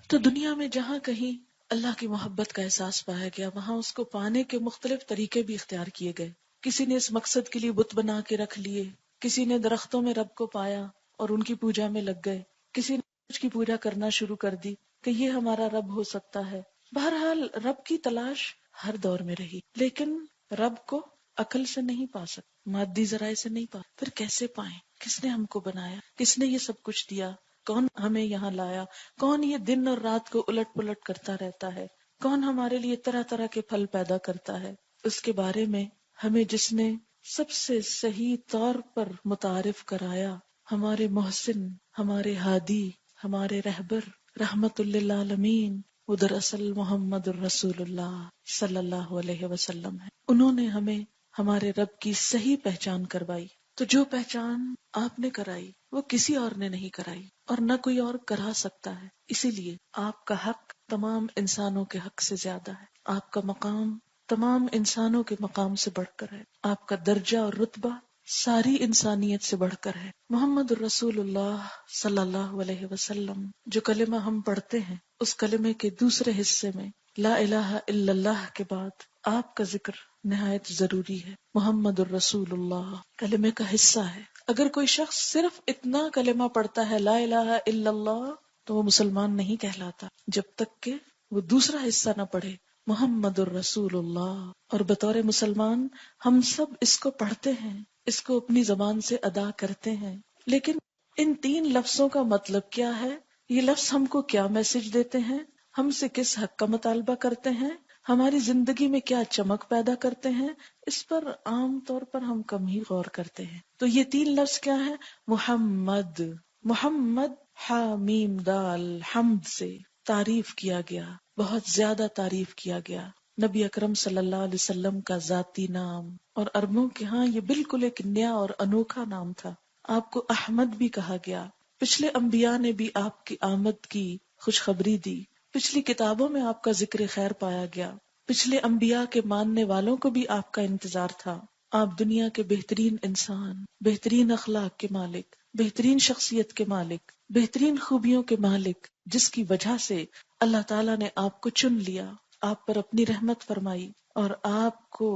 تو دنیا میں جہاں کہیں اللہ کی محبت کا احساس پایا گیا، وہاں اس کو پانے کے مختلف طریقے بھی اختیار کیے گئے. کسی نے اس مقصد کے لیے بت بنا کے رکھ لیے، کسی نے درختوں میں رب کو پایا اور ان کی پوجا میں لگ گئے، کسی نے سورج کی پوجا کرنا شروع کر دی کہ یہ ہمارا رب ہو سکتا ہے. بہرحال رب کی تلاش ہر دور میں رہی، لیکن رب کو عقل سے نہیں پا سکتے، مادی ذرائع سے نہیں پا. پھر کیسے پائیں؟ کس نے ہم کو بنایا؟ کس نے یہ سب کچھ دیا؟ کون ہمیں یہاں لایا؟ کون یہ دن اور رات کو الٹ پلٹ کرتا رہتا ہے؟ کون ہمارے لیے طرح طرح کے پھل پیدا کرتا ہے؟ اس کے بارے میں ہمیں جس نے سب سے صحیح طور پر متعارف کرایا، ہمارے محسن، ہمارے ہادی، ہمارے رہبر، رحمت للعالمین، وہ دراصل محمد الرسول اللہ صلی اللہ علیہ وسلم ہے. انہوں نے ہمیں ہمارے رب کی صحیح پہچان کروائی. تو جو پہچان آپ نے کرائی وہ کسی اور نے نہیں کرائی اور نہ کوئی اور کرا سکتا ہے. اسی لیے آپ کا حق تمام انسانوں کے حق سے زیادہ ہے، آپ کا مقام تمام انسانوں کے مقام سے بڑھ کر ہے، آپ کا درجہ اور رتبہ ساری انسانیت سے بڑھ کر ہے. محمد الرسول اللہ صلی اللہ علیہ وسلم جو کلمہ ہم پڑھتے ہیں، اس کلمے کے دوسرے حصے میں لا الہ الا اللہ کے بعد آپ کا ذکر نہایت ضروری ہے. محمد الرسول اللہ کلمے کا حصہ ہے. اگر کوئی شخص صرف اتنا کلمہ پڑھتا ہے لا الہ الا اللہ تو وہ مسلمان نہیں کہلاتا جب تک کہ وہ دوسرا حصہ نہ پڑھے محمد الرسول اللہ. اور بطور مسلمان ہم سب اس کو پڑھتے ہیں، اس کو اپنی زبان سے ادا کرتے ہیں، لیکن ان تین لفظوں کا مطلب کیا ہے؟ یہ لفظ ہم کو کیا میسج دیتے ہیں؟ ہم سے کس حق کا مطالبہ کرتے ہیں؟ ہماری زندگی میں کیا چمک پیدا کرتے ہیں؟ اس پر عام طور پر ہم کم ہی غور کرتے ہیں. تو یہ تین لفظ کیا ہے؟ محمد. محمد حامیم دال حمد سے تعریف کیا گیا، بہت زیادہ تعریف کیا گیا. نبی اکرم صلی اللہ علیہ وسلم کا ذاتی نام، اور عربوں کے ہاں یہ بالکل ایک نیا اور انوکھا نام تھا. آپ کو احمد بھی کہا گیا. پچھلے انبیاء نے بھی آپ کی آمد کی خوشخبری دی، پچھلی کتابوں میں آپ کا ذکر خیر پایا گیا، پچھلے انبیاء کے ماننے والوں کو بھی آپ کا انتظار تھا. آپ دنیا کے بہترین انسان، بہترین اخلاق کے مالک، بہترین شخصیت کے مالک، بہترین خوبیوں کے مالک، جس کی وجہ سے اللہ تعالیٰ نے آپ کو چن لیا، آپ پر اپنی رحمت فرمائی اور آپ کو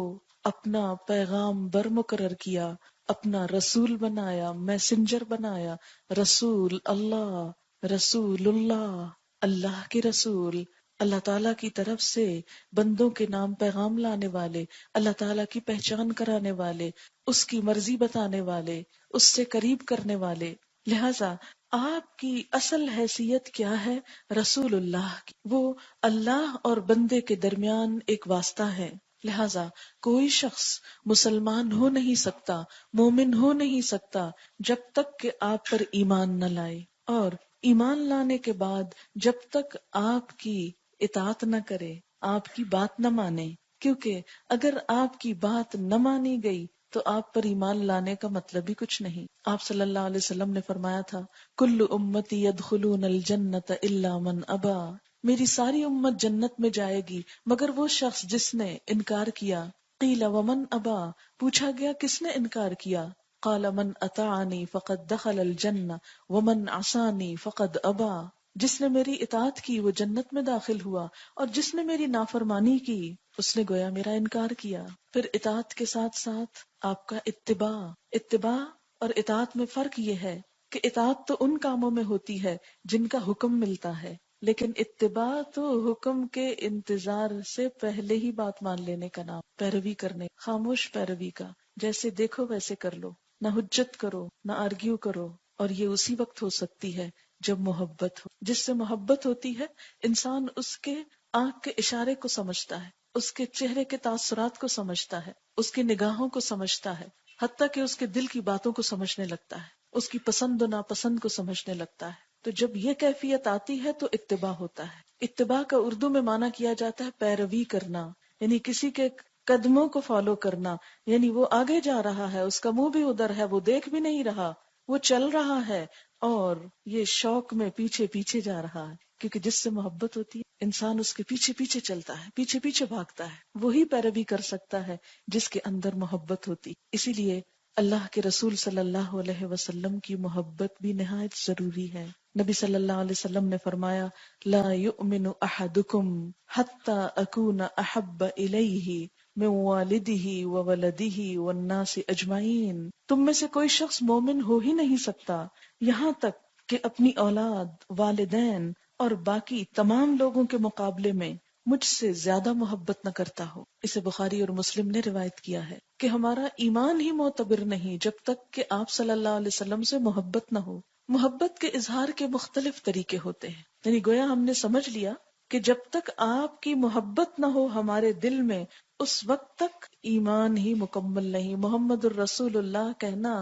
اپنا پیغام بر مقرر کیا، اپنا رسول بنایا، میسنجر بنایا. رسول اللہ، رسول اللہ، اللہ کے رسول، اللہ تعالیٰ کی طرف سے بندوں کے نام پیغام لانے والے، اللہ تعالیٰ کی پہچان کرانے والے، اس کی مرضی بتانے والے، اس سے قریب کرنے والے. لہذا آپ کی اصل حیثیت کیا ہے؟ رسول اللہ کی. وہ اللہ اور بندے کے درمیان ایک واسطہ ہے. لہذا کوئی شخص مسلمان ہو نہیں سکتا، مومن ہو نہیں سکتا جب تک کہ آپ پر ایمان نہ لائے، اور ایمان لانے کے بعد جب تک آپ کی اطاعت نہ کرے، آپ کی بات نہ مانے. کیونکہ اگر آپ کی بات نہ مانی گئی تو آپ پر ایمان لانے کا مطلب ہی کچھ نہیں. آپ صلی اللہ علیہ وسلم نے فرمایا تھا کل امتی یدخلون الجنت الا من ابا، میری ساری امت جنت میں جائے گی مگر وہ شخص جس نے انکار کیا. قیل ومن ابا، پوچھا گیا کس نے انکار کیا؟ قال من اطاعنی فقد دخل الجنہ ومن عصانی فقد ابا، جس نے میری اطاعت کی وہ جنت میں داخل ہوا اور جس نے میری نافرمانی کی اس نے گویا میرا انکار کیا. پھر اطاعت کے ساتھ ساتھ آپ کا اتباع اور اطاعت میں فرق یہ ہے کہ اطاعت تو ان کاموں میں ہوتی ہے جن کا حکم ملتا ہے، لیکن اتباع تو حکم کے انتظار سے پہلے ہی بات مان لینے کا نام، پیروی کرنے، خاموش پیروی کا، جیسے دیکھو ویسے کر لو، نہ حجت کرو نہ آرگیو کرو. اور یہ اسی وقت ہو سکتی ہے جب محبت ہو. جس سے محبت ہوتی ہے انسان اس کے آنکھ کے اشارے کو سمجھتا ہے، اس کے چہرے کے تاثرات کو سمجھتا ہے، اس کی نگاہوں کو سمجھتا ہے، حتیٰ کہ اس کے دل کی باتوں کو سمجھنے لگتا ہے، اس کی پسند و ناپسند کو سمجھنے لگتا ہے. تو جب یہ کیفیت آتی ہے تو اتباع ہوتا ہے. اتباع کا اردو میں معنی کیا جاتا ہے پیروی کرنا، یعنی کسی کے قدموں کو فالو کرنا، یعنی وہ آگے جا رہا ہے، اس کا منہ بھی ادھر ہے، وہ دیکھ بھی نہیں رہا، وہ چل رہا ہے اور یہ شوق میں پیچھے پیچھے جا رہا ہے. کیونکہ جس سے محبت ہوتی ہے انسان اس کے پیچھے پیچھے چلتا ہے، پیچھے پیچھے بھاگتا ہے. وہی پیروی کر سکتا ہے جس کے اندر محبت ہوتی. اسی لیے اللہ کے رسول صلی اللہ علیہ وسلم کی محبت بھی نہایت ضروری ہے. نبی صلی اللہ علیہ وسلم نے فرمایا لا یؤمن احدکم حتی اکون احب الیہ من والدہ وولدہ والناس اجمعین، تم میں سے کوئی شخص مومن ہو ہی نہیں سکتا یہاں تک کہ اپنی اولاد، والدین اور باقی تمام لوگوں کے مقابلے میں مجھ سے زیادہ محبت نہ کرتا ہو۔ اسے بخاری اور مسلم نے روایت کیا ہے کہ ہمارا ایمان ہی معتبر نہیں جب تک کہ آپ صلی اللہ علیہ وسلم سے محبت نہ ہو۔ محبت کے اظہار کے مختلف طریقے ہوتے ہیں، یعنی گویا ہم نے سمجھ لیا کہ جب تک آپ کی محبت نہ ہو ہمارے دل میں، اس وقت تک ایمان ہی مکمل نہیں۔ محمد الرسول اللہ کہنا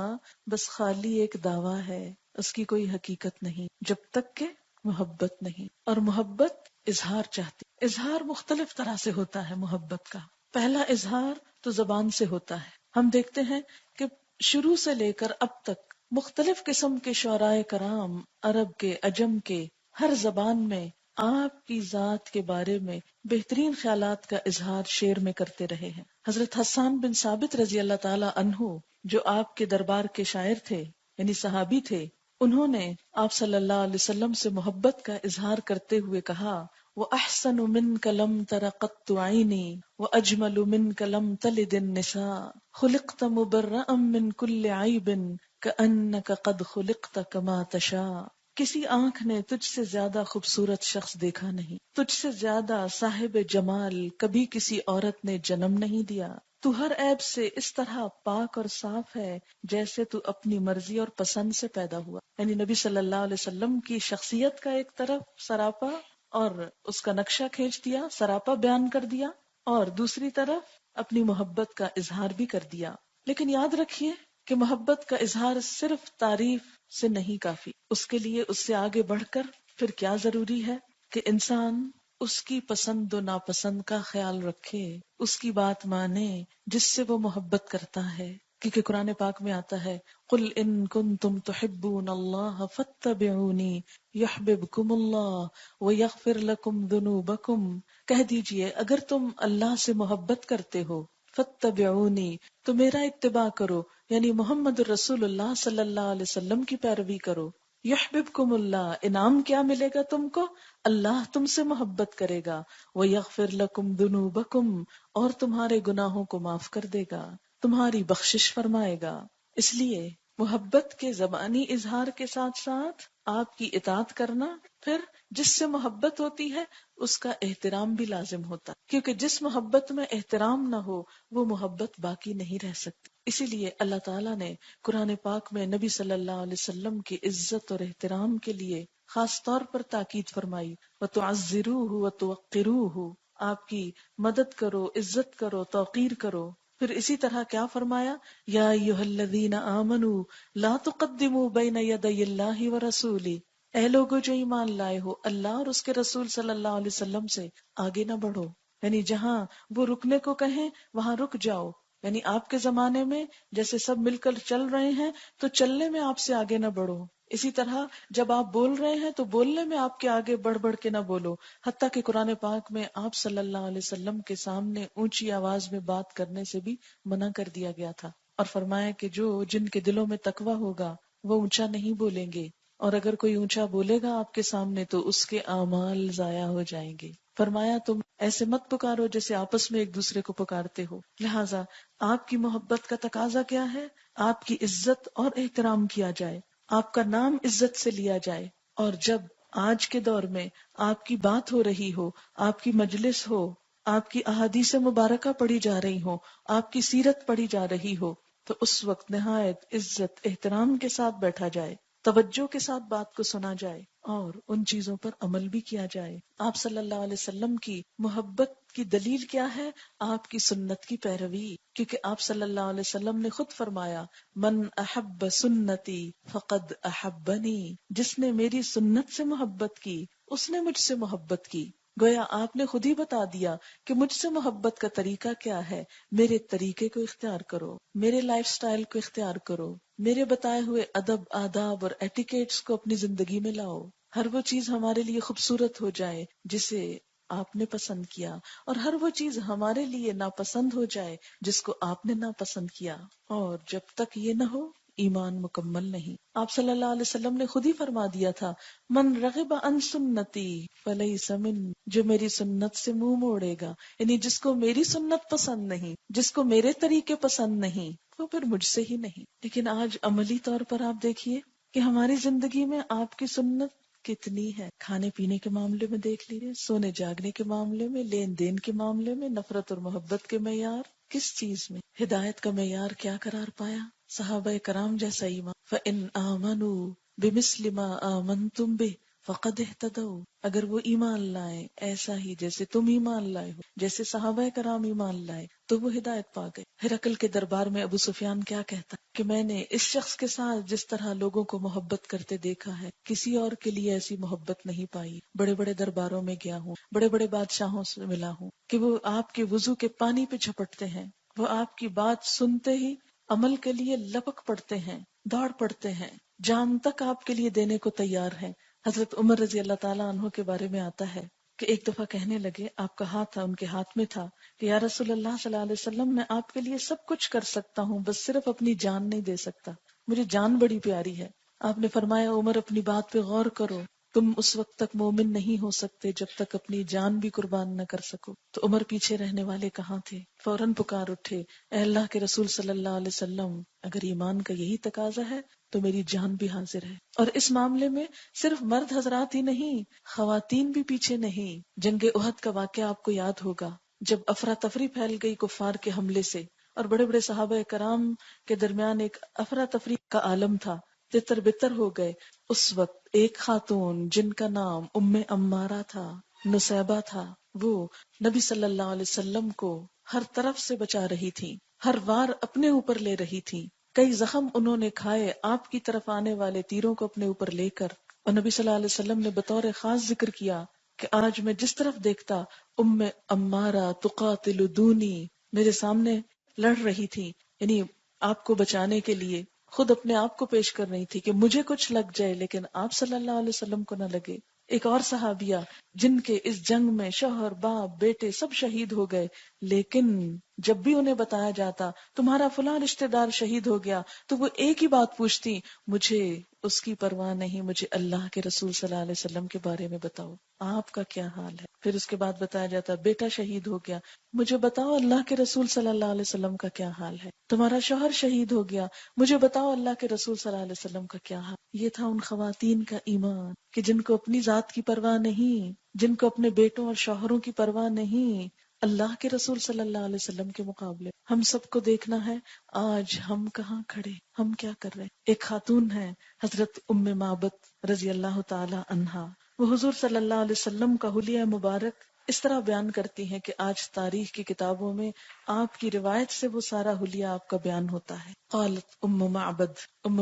بس خالی ایک دعویٰ ہے، اس کی کوئی حقیقت نہیں جب تک کہ محبت نہیں۔ اور محبت اظہار چاہتی، اظہار مختلف طرح سے ہوتا ہے محبت کا۔ پہلا اظہار تو زبان سے ہوتا ہے۔ ہم دیکھتے ہیں کہ شروع سے لے کر اب تک مختلف قسم کے شعراء کرام، عرب کے، عجم کے، ہر زبان میں آپ کی ذات کے بارے میں بہترین خیالات کا اظہار شعر میں کرتے رہے ہیں۔ حضرت حسان بن ثابت رضی اللہ تعالی عنہ جو آپ کے دربار کے شاعر تھے، یعنی صحابی تھے، انہوں نے آپ صلی اللہ علیہ وسلم سے محبت کا اظہار کرتے ہوئے کہا وَأَحْسَنُ مِنْكَ لَمْ تَرَ قَطُّ عَيْنِي وَأَجْمَلُ مِنْكَ لَمْ تَلِدِ النِّسَاءُ خُلِقْتَ مُبَرَّأً مِنْ كُلِّ عَيْبٍ كَأَنَّكَ قَدْ خُلِقْتَ كَمَا تَشَاءُ۔ کسی آنکھ نے تجھ سے زیادہ خوبصورت شخص دیکھا نہیں، تجھ سے زیادہ صاحب جمال کبھی کسی عورت نے جنم نہیں دیا، تو ہر عیب سے اس طرح پاک اور صاف ہے جیسے تو اپنی مرضی اور پسند سے پیدا ہوا۔ یعنی نبی صلی اللہ علیہ وسلم کی شخصیت کا ایک طرف سراپا اور اس کا نقشہ کھینچ دیا، سراپا بیان کر دیا، اور دوسری طرف اپنی محبت کا اظہار بھی کر دیا۔ لیکن یاد رکھیے کہ محبت کا اظہار صرف تعریف سے نہیں کافی، اس کے لیے اس سے آگے بڑھ کر پھر کیا ضروری ہے کہ انسان اس کی پسند و ناپسند کا خیال رکھے، اس کی بات مانے جس سے وہ محبت کرتا ہے، کیونکہ قرآن پاک میں آتا ہے قُلْ إِن كُنتُمْ تُحِبُّونَ اللَّهَ فَاتَّبِعُونِي يُحْبِبْكُمُ اللَّهُ وَيَغْفِرْ لَكُمْ ذُنُوبَكُمْ، کہہ دیجئے اگر تم اللہ سے محبت کرتے ہو فَاتَّبِعُونِي، تو میرا اتباع کرو، یعنی محمد الرسول اللہ صلی اللہ علیہ وسلم کی پیروی کرو۔ یحببکم اللہ، انعام کیا ملے گا تم کو؟ اللہ تم سے محبت کرے گا، ویغفر لکم ذنوبکم، اور تمہارے گناہوں کو معاف کر دے گا، تمہاری بخشش فرمائے گا۔ اس لیے محبت کے زبانی اظہار کے ساتھ ساتھ آپ کی اطاعت کرنا، پھر جس سے محبت ہوتی ہے اس کا احترام بھی لازم ہوتا، کیونکہ جس محبت میں احترام نہ ہو وہ محبت باقی نہیں رہ سکتی۔ اسی لیے اللہ تعالیٰ نے قرآن پاک میں نبی صلی اللہ علیہ وسلم کی عزت اور احترام کے لیے خاص طور پر تاکید فرمائی وَتُعَزِّرُوهُ وَتُوَقِّرُوهُ، آپ کی مدد کرو، عزت کرو، توقیر کرو۔ پھر اسی طرح کیا فرمایا یا ایھا الذین آمنوا لا تقدموا بین یدی اللہ ورسولہ، اے لوگو جو ایمان لائے ہو اللہ اور اس کے رسول صلی اللہ علیہ وسلم سے آگے نہ بڑھو، یعنی جہاں وہ رکنے کو کہیں وہاں رک جاؤ۔ یعنی آپ کے زمانے میں جیسے سب مل کر چل رہے ہیں تو چلنے میں آپ سے آگے نہ بڑھو، اسی طرح جب آپ بول رہے ہیں تو بولنے میں آپ کے آگے بڑھ بڑھ کے نہ بولو، حتیٰ کہ قرآن پاک میں آپ صلی اللہ علیہ وسلم کے سامنے اونچی آواز میں بات کرنے سے بھی منع کر دیا گیا تھا، اور فرمایا کہ جن کے دلوں میں تقویٰ ہوگا وہ اونچا نہیں بولیں گے، اور اگر کوئی اونچا بولے گا آپ کے سامنے تو اس کے اعمال ضائع ہو جائیں گے۔ فرمایا تم ایسے مت پکارو جیسے آپس میں ایک دوسرے کو پکارتے ہو۔ لہٰذا آپ کی محبت کا تقاضا کیا ہے؟ آپ کی عزت اور احترام کیا جائے، آپ کا نام عزت سے لیا جائے، اور جب آج کے دور میں آپ کی بات ہو رہی ہو، آپ کی مجلس ہو، آپ کی احادیث مبارکہ پڑھی جا رہی ہو، آپ کی سیرت پڑھی جا رہی ہو، تو اس وقت نہایت عزت احترام کے ساتھ بیٹھا جائے، توجہ کے ساتھ بات کو سنا جائے اور ان چیزوں پر عمل بھی کیا جائے۔ آپ صلی اللہ علیہ وسلم کی محبت کی دلیل کیا ہے؟ آپ کی سنت کی پیروی، کیونکہ آپ صلی اللہ علیہ وسلم نے خود فرمایا من احب سنتی فقد احبنی، جس نے میری سنت سے محبت کی اس نے مجھ سے محبت کی۔ گویا آپ نے خود ہی بتا دیا کہ مجھ سے محبت کا طریقہ کیا ہے، میرے طریقے کو اختیار کرو، میرے لائف سٹائل کو اختیار کرو، میرے بتائے ہوئے ادب، آداب اور ایٹیکیٹس کو اپنی زندگی میں لاؤ، ہر وہ چیز ہمارے لیے خوبصورت ہو جائے جسے آپ نے پسند کیا، اور ہر وہ چیز ہمارے لیے ناپسند ہو جائے جس کو آپ نے ناپسند کیا۔ اور جب تک یہ نہ ہو ایمان مکمل نہیں. آپ صلی اللہ علیہ وسلم نے خود ہی فرما دیا تھا من رغب عن سنتی فلیس من، جو میری سنت سے منہ موڑے گا، یعنی جس کو میری سنت پسند نہیں، جس کو میرے طریقے پسند نہیں، وہ پھر مجھ سے ہی نہیں. لیکن آج عملی طور پر آپ دیکھیے کہ ہماری زندگی میں آپ کی سنت کتنی ہے. کھانے پینے کے معاملے میں دیکھ لیجیے، سونے جاگنے کے معاملے میں، لین دین کے معاملے میں، نفرت اور محبت کے معیار کس چیز میں، ہدایت کا معیار کیا قرار پایا؟ صحابہ کرام جیسا ایمان. فَإِنْ آمَنُوا بِمِثْلِ مَا آمَنْتُمْ بِهِ فَقَدْ اهْتَدَوْا، اگر وہ ایمان لائیں ایسا ہی جیسے تم ایمان لائے ہو، جیسے صحابہ کرام ایمان لائے، تو وہ ہدایت پا گئے. ہرقل کے دربار میں ابو سفیان کیا کہتا کہ میں نے اس شخص کے ساتھ جس طرح لوگوں کو محبت کرتے دیکھا ہے کسی اور کے لیے ایسی محبت نہیں پائی. بڑے بڑے درباروں میں گیا ہوں، بڑے بڑے بادشاہوں سے ملا ہوں کہ وہ آپ کے وضو کے پانی پہ جھپٹتے ہیں، وہ آپ کی بات سنتے ہی عمل کے لیے لپک پڑتے ہیں، دوڑ پڑتے ہیں، جان تک آپ کے لیے دینے کو تیار ہیں. حضرت عمر رضی اللہ تعالیٰ عنہ کے بارے میں آتا ہے کہ ایک دفعہ کہنے لگے، آپ کا ہاتھ تھا ان کے ہاتھ میں تھا، کہ یا رسول اللہ صلی اللہ علیہ وسلم میں آپ کے لیے سب کچھ کر سکتا ہوں، بس صرف اپنی جان نہیں دے سکتا، مجھے جان بڑی پیاری ہے. آپ نے فرمایا عمر اپنی بات پہ غور کرو، تم اس وقت تک مومن نہیں ہو سکتے جب تک اپنی جان بھی قربان نہ کر سکو. تو عمر پیچھے رہنے والے کہاں تھے؟ فوراً پکار اٹھے، اے اللہ کے رسول صلی اللہ علیہ وسلم، اگر ایمان کا یہی تقاضا ہے تو میری جان بھی حاضر ہے. اور اس معاملے میں صرف مرد حضرات ہی نہیں، خواتین بھی پیچھے نہیں. جنگ احد کا واقعہ آپ کو یاد ہوگا، جب افراتفری پھیل گئی کفار کے حملے سے اور بڑے بڑے صحابہ کرام کے درمیان ایک افراتفری کا عالم تھا، تتر بتر ہو گئے. اس وقت ایک خاتون جن کا نام ام امارہ تھا، نصیبہ تھا، وہ نبی صلی اللہ علیہ وسلم کو ہر طرف سے بچا رہی تھی، ہر وار اپنے اوپر لے رہی تھی. کئی زخم انہوں نے کھائے آپ کی طرف آنے والے تیروں کو اپنے اوپر لے کر. اور نبی صلی اللہ علیہ وسلم نے بطور خاص ذکر کیا کہ آج میں جس طرف دیکھتا ام امارہ تقاتل دونی میرے سامنے لڑ رہی تھی، یعنی آپ کو بچانے کے لیے خود اپنے آپ کو پیش کر رہی تھی کہ مجھے کچھ لگ جائے لیکن آپ صلی اللہ علیہ وسلم کو نہ لگے. ایک اور صحابیہ جن کے اس جنگ میں شوہر باپ بیٹے سب شہید ہو گئے، لیکن جب بھی انہیں بتایا جاتا تمہارا فلاں رشتہ دار شہید ہو گیا تو وہ ایک ہی بات پوچھتی، مجھے اس کی پرواہ نہیں، مجھے اللہ کے رسول صلی اللہ علیہ وسلم کے بارے میں بتاؤ، آپ کا کیا حال ہے. پھر اس کے بعد بتایا جاتا بیٹا شہید ہو گیا، مجھے بتاؤ اللہ کے رسول صلی اللہ علیہ وسلم کا کیا حال ہے. تمہارا شوہر شہید ہو گیا، مجھے بتاؤ اللہ کے رسول صلی اللہ علیہ وسلم کا کیا حال. یہ تھا ان خواتین کا ایمان کہ جن کو اپنی ذات کی پرواہ نہیں، جن کو اپنے بیٹوں اور شوہروں کی پرواہ نہیں، اللہ کے رسول صلی اللہ علیہ وسلم کے مقابلے. ہم سب کو دیکھنا ہے آج ہم کہاں کھڑے، ہم کیا کر رہے. ایک خاتون ہے حضرت ام معبد رضی اللہ تعالی عنہا، وہ حضور صلی اللہ علیہ وسلم کا حلیہ مبارک اس طرح بیان کرتی ہیں کہ آج تاریخ کی کتابوں میں آپ کی روایت سے وہ سارا حلیہ آپ کا بیان ہوتا ہے. قالت ام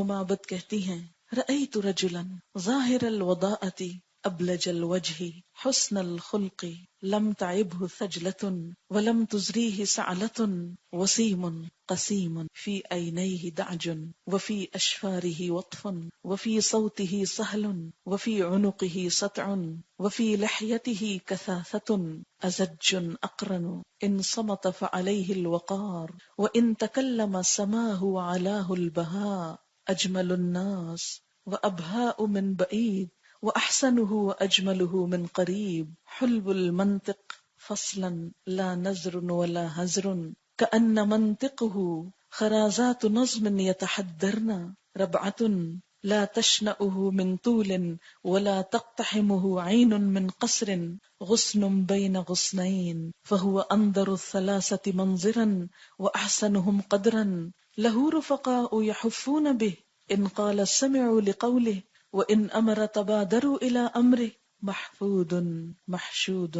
معبد کہتی ہیں رأیت رجلا ظاہر الوضاءۃ ابلج الوجہ حسن الخلق لم تعبه ثجلة ولم تزریہ سعلة وسیم قسیم فی عینیہ دعج وفی اشفارہ وطف وفی صوتہ سہل وفی عنقہ سطع وفی لحیتہ کثاثة ازج اقرن ان صمت فعلیہ الوقار وان تکلم سماہ علاہ البہاء اجمل الناس وابہاء من بعید وأحسنه وأجمله من قريب حلو المنطق فصلا لا نزر ولا هزر كأن منطقه خرازات نظم يتحدرن ربعة لا تشنأه من طول ولا تقتحمه عين من قصر غصن بين غصنين فهو أنظر الثلاثة منظرا وأحسنهم قدرا له رفقاء يحفون به إن قال سمعوا لقوله وَإِنْ أَمَرَ تَبَادَرُوا إِلَىٰ أَمْرِهِ مَحْفُودٌ مَحْشُودٌ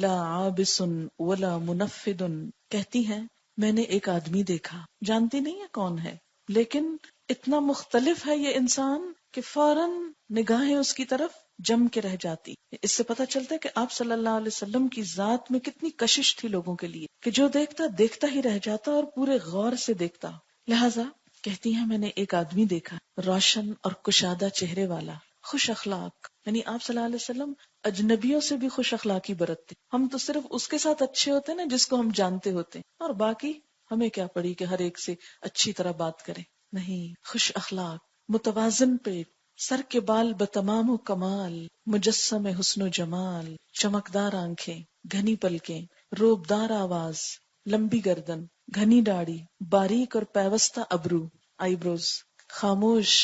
لَا عَابِسٌ وَلَا مُنَفِّدٌ. کہتی ہیں میں نے ایک آدمی دیکھا، جانتی نہیں ہے کون ہے، لیکن اتنا مختلف ہے یہ انسان کہ فوراً نگاہیں اس کی طرف جم کے رہ جاتی. اس سے پتہ چلتا ہے کہ آپ صلی اللہ علیہ وسلم کی ذات میں کتنی کشش تھی لوگوں کے لیے کہ جو دیکھتا دیکھتا ہی رہ جاتا اور پورے غور سے دیکھتا. لہذا کہتی ہیں میں نے ایک آدمی دیکھا روشن اور کشادہ چہرے والا، خوش اخلاق، یعنی آپ صلی اللہ علیہ وسلم اجنبیوں سے بھی خوش اخلاقی برتتے. ہم تو صرف اس کے ساتھ اچھے ہوتے ہیں نا جس کو ہم جانتے ہوتے ہیں، اور باقی ہمیں کیا پڑی کہ ہر ایک سے اچھی طرح بات کریں. نہیں، خوش اخلاق، متوازن پیٹ، سر کے بال بتمام و کمال، مجسم حسن و جمال، چمکدار آنکھیں، گھنی پلکیں، روبدار آواز، لمبی گردن، گھنی داڑھی، باریک اور پیوستہ ابرو، آئی بروز، خاموش،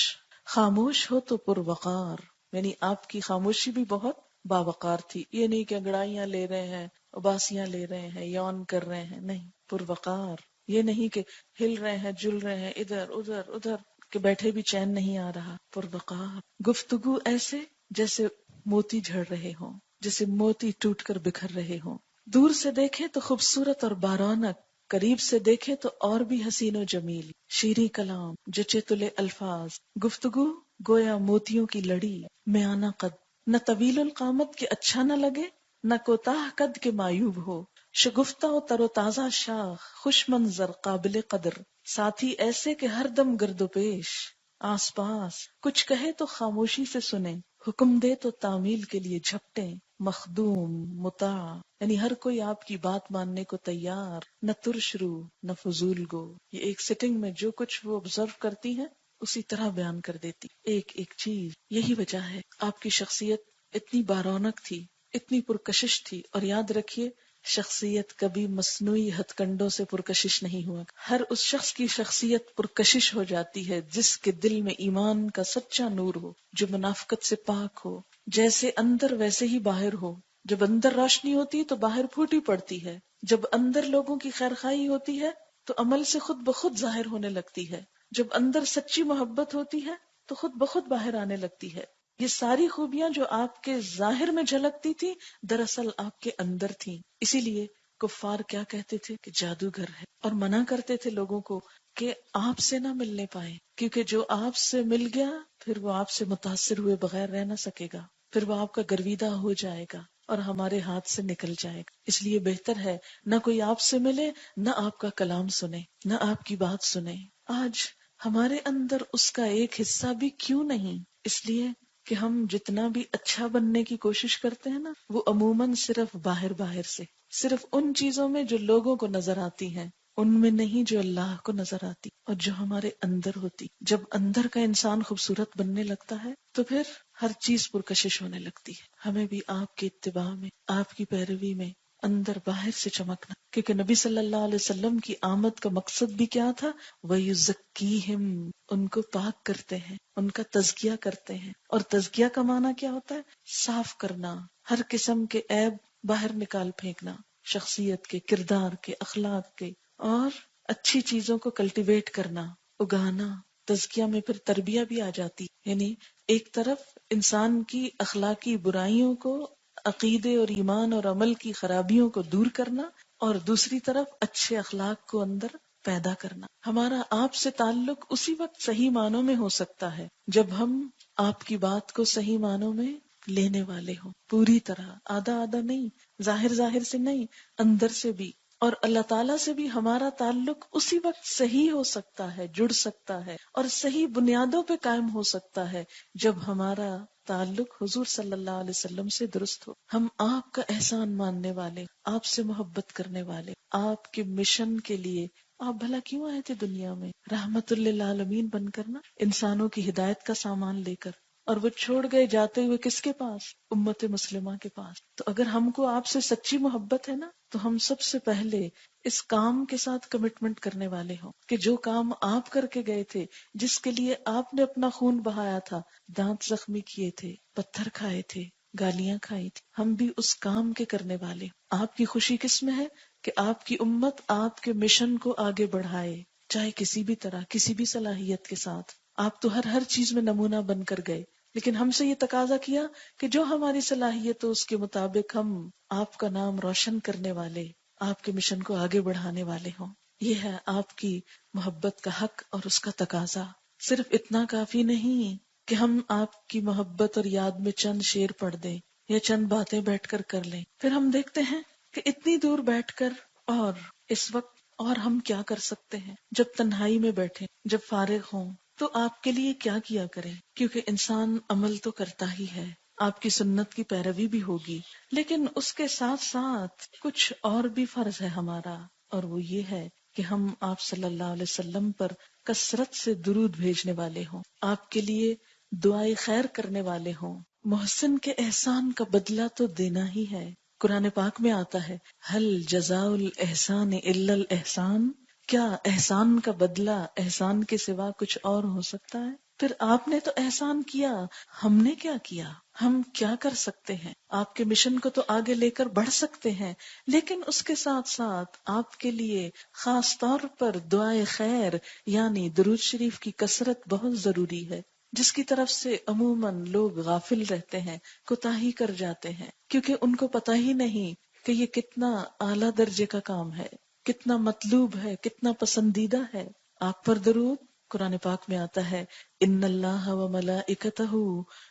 خاموش ہو تو پروقار، یعنی آپ کی خاموشی بھی بہت باوقار تھی. یہ نہیں کہ انگڑائیاں لے رہے ہیں، اباسیاں لے رہے ہیں، یون کر رہے ہیں، نہیں، پروقار. یہ نہیں کہ ہل رہے ہیں، جل رہے ہیں، ادھر ادھر ادھر کہ بیٹھے بھی چین نہیں آ رہا. پروقار گفتگو ایسے جیسے موتی جھڑ رہے ہوں، جیسے موتی ٹوٹ کر بکھر رہے ہوں. دور سے دیکھے تو خوبصورت اور بارونق، قریب سے دیکھے تو اور بھی حسین و جمیل. شیریں کلام، جچے تلے الفاظ، گفتگو گویا موتیوں کی لڑی. میانہ قد، نہ طویل القامت کے اچھا نہ لگے، نہ کوتاہ قد کے معیوب ہو. شگفتہ و تر و تازہ شاخ، خوش منظر قابل قدر. ساتھی ایسے کہ ہر دم گرد و پیش، آس پاس کچھ کہے تو خاموشی سے سنے، حکم دے تو تعمیل کے لیے جھپٹیں. مخدوم، مطاع، یعنی ہر کوئی آپ کی بات ماننے کو تیار. نہ ترش رو، نہ فضول گو. یہ ایک سٹنگ میں جو کچھ وہ آبزرو کرتی ہیں اسی طرح بیان کر دیتی ایک ایک چیز. یہی وجہ ہے آپ کی شخصیت اتنی بارونق تھی، اتنی پرکشش تھی. اور یاد رکھیے، شخصیت کبھی مصنوعی ہتھ کنڈوں سے پرکشش نہیں ہوا. ہر اس شخص کی شخصیت پرکشش ہو جاتی ہے جس کے دل میں ایمان کا سچا نور ہو، جو منافقت سے پاک ہو. جیسے اندر ویسے ہی باہر ہو. جب اندر روشنی ہوتی ہے تو باہر پھوٹی پڑتی ہے. جب اندر لوگوں کی خیرخواہی ہوتی ہے تو عمل سے خود بخود ظاہر ہونے لگتی ہے. جب اندر سچی محبت ہوتی ہے تو خود بخود باہر آنے لگتی ہے. یہ ساری خوبیاں جو آپ کے ظاہر میں جھلکتی تھی دراصل آپ کے اندر تھیں. اسی لیے کفار کیا کہتے تھے کہ جادوگر ہے، اور منع کرتے تھے لوگوں کو کہ آپ سے نہ ملنے پائے، کیونکہ جو آپ سے مل گیا پھر وہ آپ سے متاثر ہوئے بغیر رہ نہ سکے گا، پھر وہ آپ کا گرویدہ ہو جائے گا اور ہمارے ہاتھ سے نکل جائے گا. اس لیے بہتر ہے نہ کوئی آپ سے ملے، نہ آپ کا کلام سنے، نہ آپ کی بات سنے. آج ہمارے اندر اس کا ایک حصہ بھی کیوں نہیں؟ اس لیے کہ ہم جتنا بھی اچھا بننے کی کوشش کرتے ہیں نا، وہ عموماً صرف باہر باہر سے، صرف ان چیزوں میں جو لوگوں کو نظر آتی ہیں، ان میں نہیں جو اللہ کو نظر آتی اور جو ہمارے اندر ہوتی. جب اندر کا انسان خوبصورت بننے لگتا ہے تو پھر ہر چیز پرکشش ہونے لگتی ہے. ہمیں بھی آپ کی اتباع میں، آپ کی پیروی میں اندر باہر سے چمکنا، کیونکہ نبی صلی اللہ علیہ وسلم کی آمد کا مقصد بھی کیا تھا؟ وَيُزَكِّيهِمْ، ان کو پاک کرتے ہیں، ان کا تزکیہ کرتے ہیں. اور تزکیہ کا معنی کیا ہوتا ہے؟ صاف کرنا، ہر قسم کے عیب باہر نکال پھینکنا، شخصیت کے، کردار کے، اخلاق کے، اور اچھی چیزوں کو کلٹیویٹ کرنا، اگانا. تزکیہ میں پھر تربیہ بھی آ جاتی، یعنی ایک طرف انسان کی اخلاقی برائیوں کو، عقیدے اور ایمان اور عمل کی خرابیوں کو دور کرنا، اور دوسری طرف اچھے اخلاق کو اندر پیدا کرنا. ہمارا آپ سے تعلق اسی وقت صحیح معنوں میں ہو سکتا ہے جب ہم آپ کی بات کو صحیح معنوں میں لینے والے ہوں، پوری طرح، آدھا آدھا نہیں، ظاہر ظاہر سے نہیں، اندر سے بھی. اور اللہ تعالیٰ سے بھی ہمارا تعلق اسی وقت صحیح ہو سکتا ہے، جڑ سکتا ہے اور صحیح بنیادوں پہ قائم ہو سکتا ہے جب ہمارا تعلق حضور صلی اللہ علیہ وسلم سے درست ہو. ہم آپ کا احسان ماننے والے، آپ سے محبت کرنے والے، آپ کے مشن کے لیے. آپ بھلا کیوں آئے تھے دنیا میں؟ رحمت للعالمین بن کر نا، انسانوں کی ہدایت کا سامان لے کر. اور وہ چھوڑ گئے جاتے ہوئے کس کے پاس؟ امت مسلمہ کے پاس. تو اگر ہم کو آپ سے سچی محبت ہے نا تو ہم سب سے پہلے اس کام کے ساتھ کمٹمنٹ کرنے والے ہوں کہ جو کام آپ کر کے گئے تھے، جس کے لیے آپ نے اپنا خون بہایا تھا، دانت زخمی کیے تھے، پتھر کھائے تھے، گالیاں کھائی تھی، ہم بھی اس کام کے کرنے والے. آپ کی خوشی کس میں ہے؟ کہ آپ کی امت آپ کے مشن کو آگے بڑھائے، چاہے کسی بھی طرح، کسی بھی صلاحیت کے ساتھ. آپ تو ہر چیز میں نمونہ بن کر گئے، لیکن ہم سے یہ تقاضا کیا کہ جو ہماری صلاحیت ہو اس کے مطابق ہم آپ کا نام روشن کرنے والے، آپ کے مشن کو آگے بڑھانے والے ہوں. یہ ہے آپ کی محبت کا حق اور اس کا تقاضا. صرف اتنا کافی نہیں کہ ہم آپ کی محبت اور یاد میں چند شعر پڑھ دیں یا چند باتیں بیٹھ کر کر لیں. پھر ہم دیکھتے ہیں کہ اتنی دور بیٹھ کر اور اس وقت اور ہم کیا کر سکتے ہیں. جب تنہائی میں بیٹھے، جب فارغ ہوں، تو آپ کے لیے کیا کیا کریں، کیونکہ انسان عمل تو کرتا ہی ہے، آپ کی سنت کی پیروی بھی ہوگی، لیکن اس کے ساتھ ساتھ کچھ اور بھی فرض ہے ہمارا، اور وہ یہ ہے کہ ہم آپ صلی اللہ علیہ وسلم پر کثرت سے درود بھیجنے والے ہوں، آپ کے لیے دعائے خیر کرنے والے ہوں۔ محسن کے احسان کا بدلہ تو دینا ہی ہے۔ قرآن پاک میں آتا ہے ہل جزاء الاحسان الا الاحسان، کیا احسان کا بدلہ احسان کے سوا کچھ اور ہو سکتا ہے؟ پھر آپ نے تو احسان کیا، ہم نے کیا کیا؟ ہم کیا کر سکتے ہیں؟ آپ کے مشن کو تو آگے لے کر بڑھ سکتے ہیں، لیکن اس کے ساتھ ساتھ آپ کے لیے خاص طور پر دعائے خیر یعنی درود شریف کی کثرت بہت ضروری ہے، جس کی طرف سے عموماً لوگ غافل رہتے ہیں، کوتاہی کر جاتے ہیں، کیونکہ ان کو پتہ ہی نہیں کہ یہ کتنا اعلیٰ درجے کا کام ہے، کتنا مطلوب ہے، کتنا پسندیدہ ہے۔ آپ پر درود، قرآن پاک میں آتا ہے ان اللہ وملائکتہ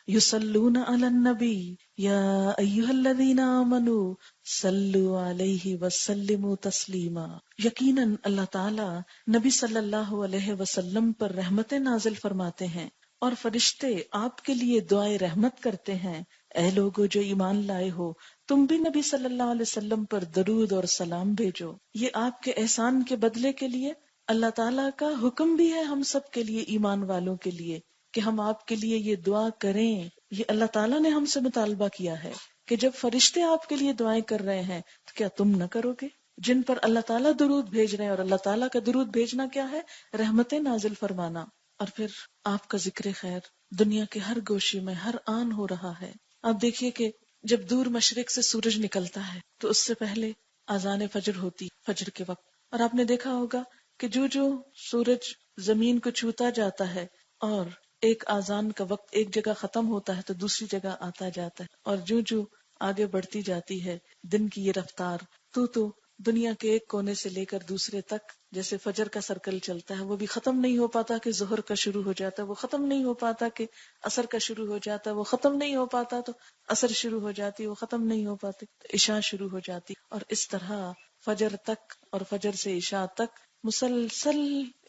یصلون علی النبی یا ایھا الذین آمنوا صلوا علیہ وسلموا تسلیما، یقیناً اللہ تعالی نبی صلی اللہ علیہ وسلم پر رحمتیں نازل فرماتے ہیں اور فرشتے آپ کے لیے دعائے رحمت کرتے ہیں۔ اے لوگو جو ایمان لائے ہو، تم بھی نبی صلی اللہ علیہ وسلم پر درود اور سلام بھیجو۔ یہ آپ کے احسان کے بدلے کے لیے اللہ تعالیٰ کا حکم بھی ہے ہم سب کے لیے، ایمان والوں کے لیے، کہ ہم آپ کے لیے یہ دعا کریں۔ یہ اللہ تعالیٰ نے ہم سے مطالبہ کیا ہے کہ جب فرشتے آپ کے لیے دعائیں کر رہے ہیں تو کیا تم نہ کرو گے؟ جن پر اللہ تعالیٰ درود بھیج رہے ہیں، اور اللہ تعالیٰ کا درود بھیجنا کیا ہے؟ رحمتیں نازل فرمانا۔ اور پھر آپ کا ذکر خیر دنیا کے ہر گوشے میں ہر آن ہو رہا ہے۔ آپ دیکھیے کہ جب دور مشرق سے سورج نکلتا ہے تو اس سے پہلے اذان فجر ہوتی، فجر کے وقت، اور آپ نے دیکھا ہوگا کہ جو سورج زمین کو چھوتا جاتا ہے اور ایک اذان کا وقت ایک جگہ ختم ہوتا ہے تو دوسری جگہ آتا جاتا ہے، اور جو آگے بڑھتی جاتی ہے دن کی یہ رفتار، تو دنیا کے ایک کونے سے لے کر دوسرے تک جیسے فجر کا سرکل چلتا ہے، وہ بھی ختم نہیں ہو پاتا کہ ظہر کا شروع ہو جاتا ہے، وہ ختم نہیں ہو پاتا کہ عصر کا شروع ہو جاتا ہے، وہ ختم نہیں ہو پاتا تو عصر شروع ہو جاتی، وہ ختم نہیں ہو پاتے تو عشاء شروع ہو جاتی، اور اس طرح فجر تک اور فجر سے عشاء تک مسلسل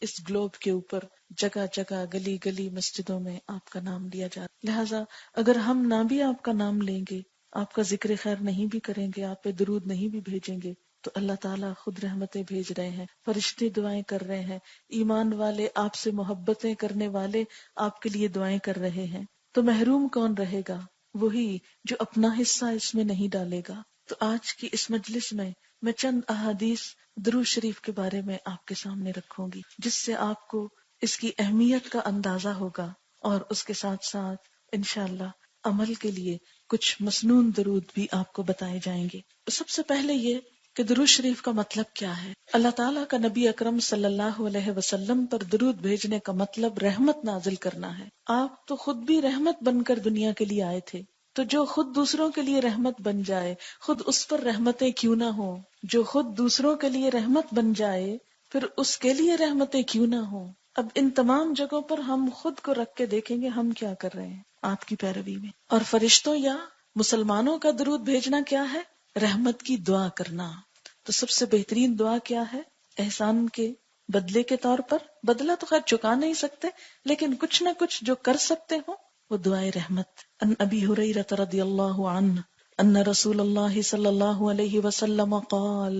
اس گلوب کے اوپر جگہ جگہ گلی گلی مسجدوں میں آپ کا نام لیا جاتا۔ لہٰذا اگر ہم نہ بھی آپ کا نام لیں گے، آپ کا ذکر خیر نہیں بھی کریں گے، آپ پہ درود نہیں بھی بھیجیں گے، تو اللہ تعالیٰ خود رحمتیں بھیج رہے ہیں، فرشتے دعائیں کر رہے ہیں، ایمان والے آپ سے محبتیں کرنے والے آپ کے لیے دعائیں کر رہے ہیں۔ تو محروم کون رہے گا؟ وہی جو اپنا حصہ اس میں نہیں ڈالے گا۔ تو آج کی اس مجلس میں چند احادیث درود شریف کے بارے میں آپ کے سامنے رکھوں گی، جس سے آپ کو اس کی اہمیت کا اندازہ ہوگا، اور اس کے ساتھ ساتھ انشاءاللہ عمل کے لیے کچھ مسنون درود بھی آپ کو بتائے جائیں گے۔ سب سے پہلے یہ کہ درود شریف کا مطلب کیا ہے؟ اللہ تعالیٰ کا نبی اکرم صلی اللہ علیہ وسلم پر درود بھیجنے کا مطلب رحمت نازل کرنا ہے۔ آپ تو خود بھی رحمت بن کر دنیا کے لیے آئے تھے، تو جو خود دوسروں کے لیے رحمت بن جائے، خود اس پر رحمتیں کیوں نہ ہوں؟ جو خود دوسروں کے لیے رحمت بن جائے پھر اس کے لیے رحمتیں کیوں نہ ہوں؟ اب ان تمام جگہوں پر ہم خود کو رکھ کے دیکھیں گے ہم کیا کر رہے ہیں آپ کی پیروی میں۔ اور فرشتوں یا مسلمانوں کا درود بھیجنا کیا ہے؟ رحمت کی دعا کرنا۔ تو سب سے بہترین دعا کیا ہے؟ احسان کے بدلے کے طور پر، بدلہ تو خیر چکا نہیں سکتے لیکن کچھ نہ کچھ جو کر سکتے ہو وہ دعائے رحمت۔ ان ابی ہریرہ رضی اللہ عنہ ان رسول اللہ صلی اللہ علیہ وسلم قال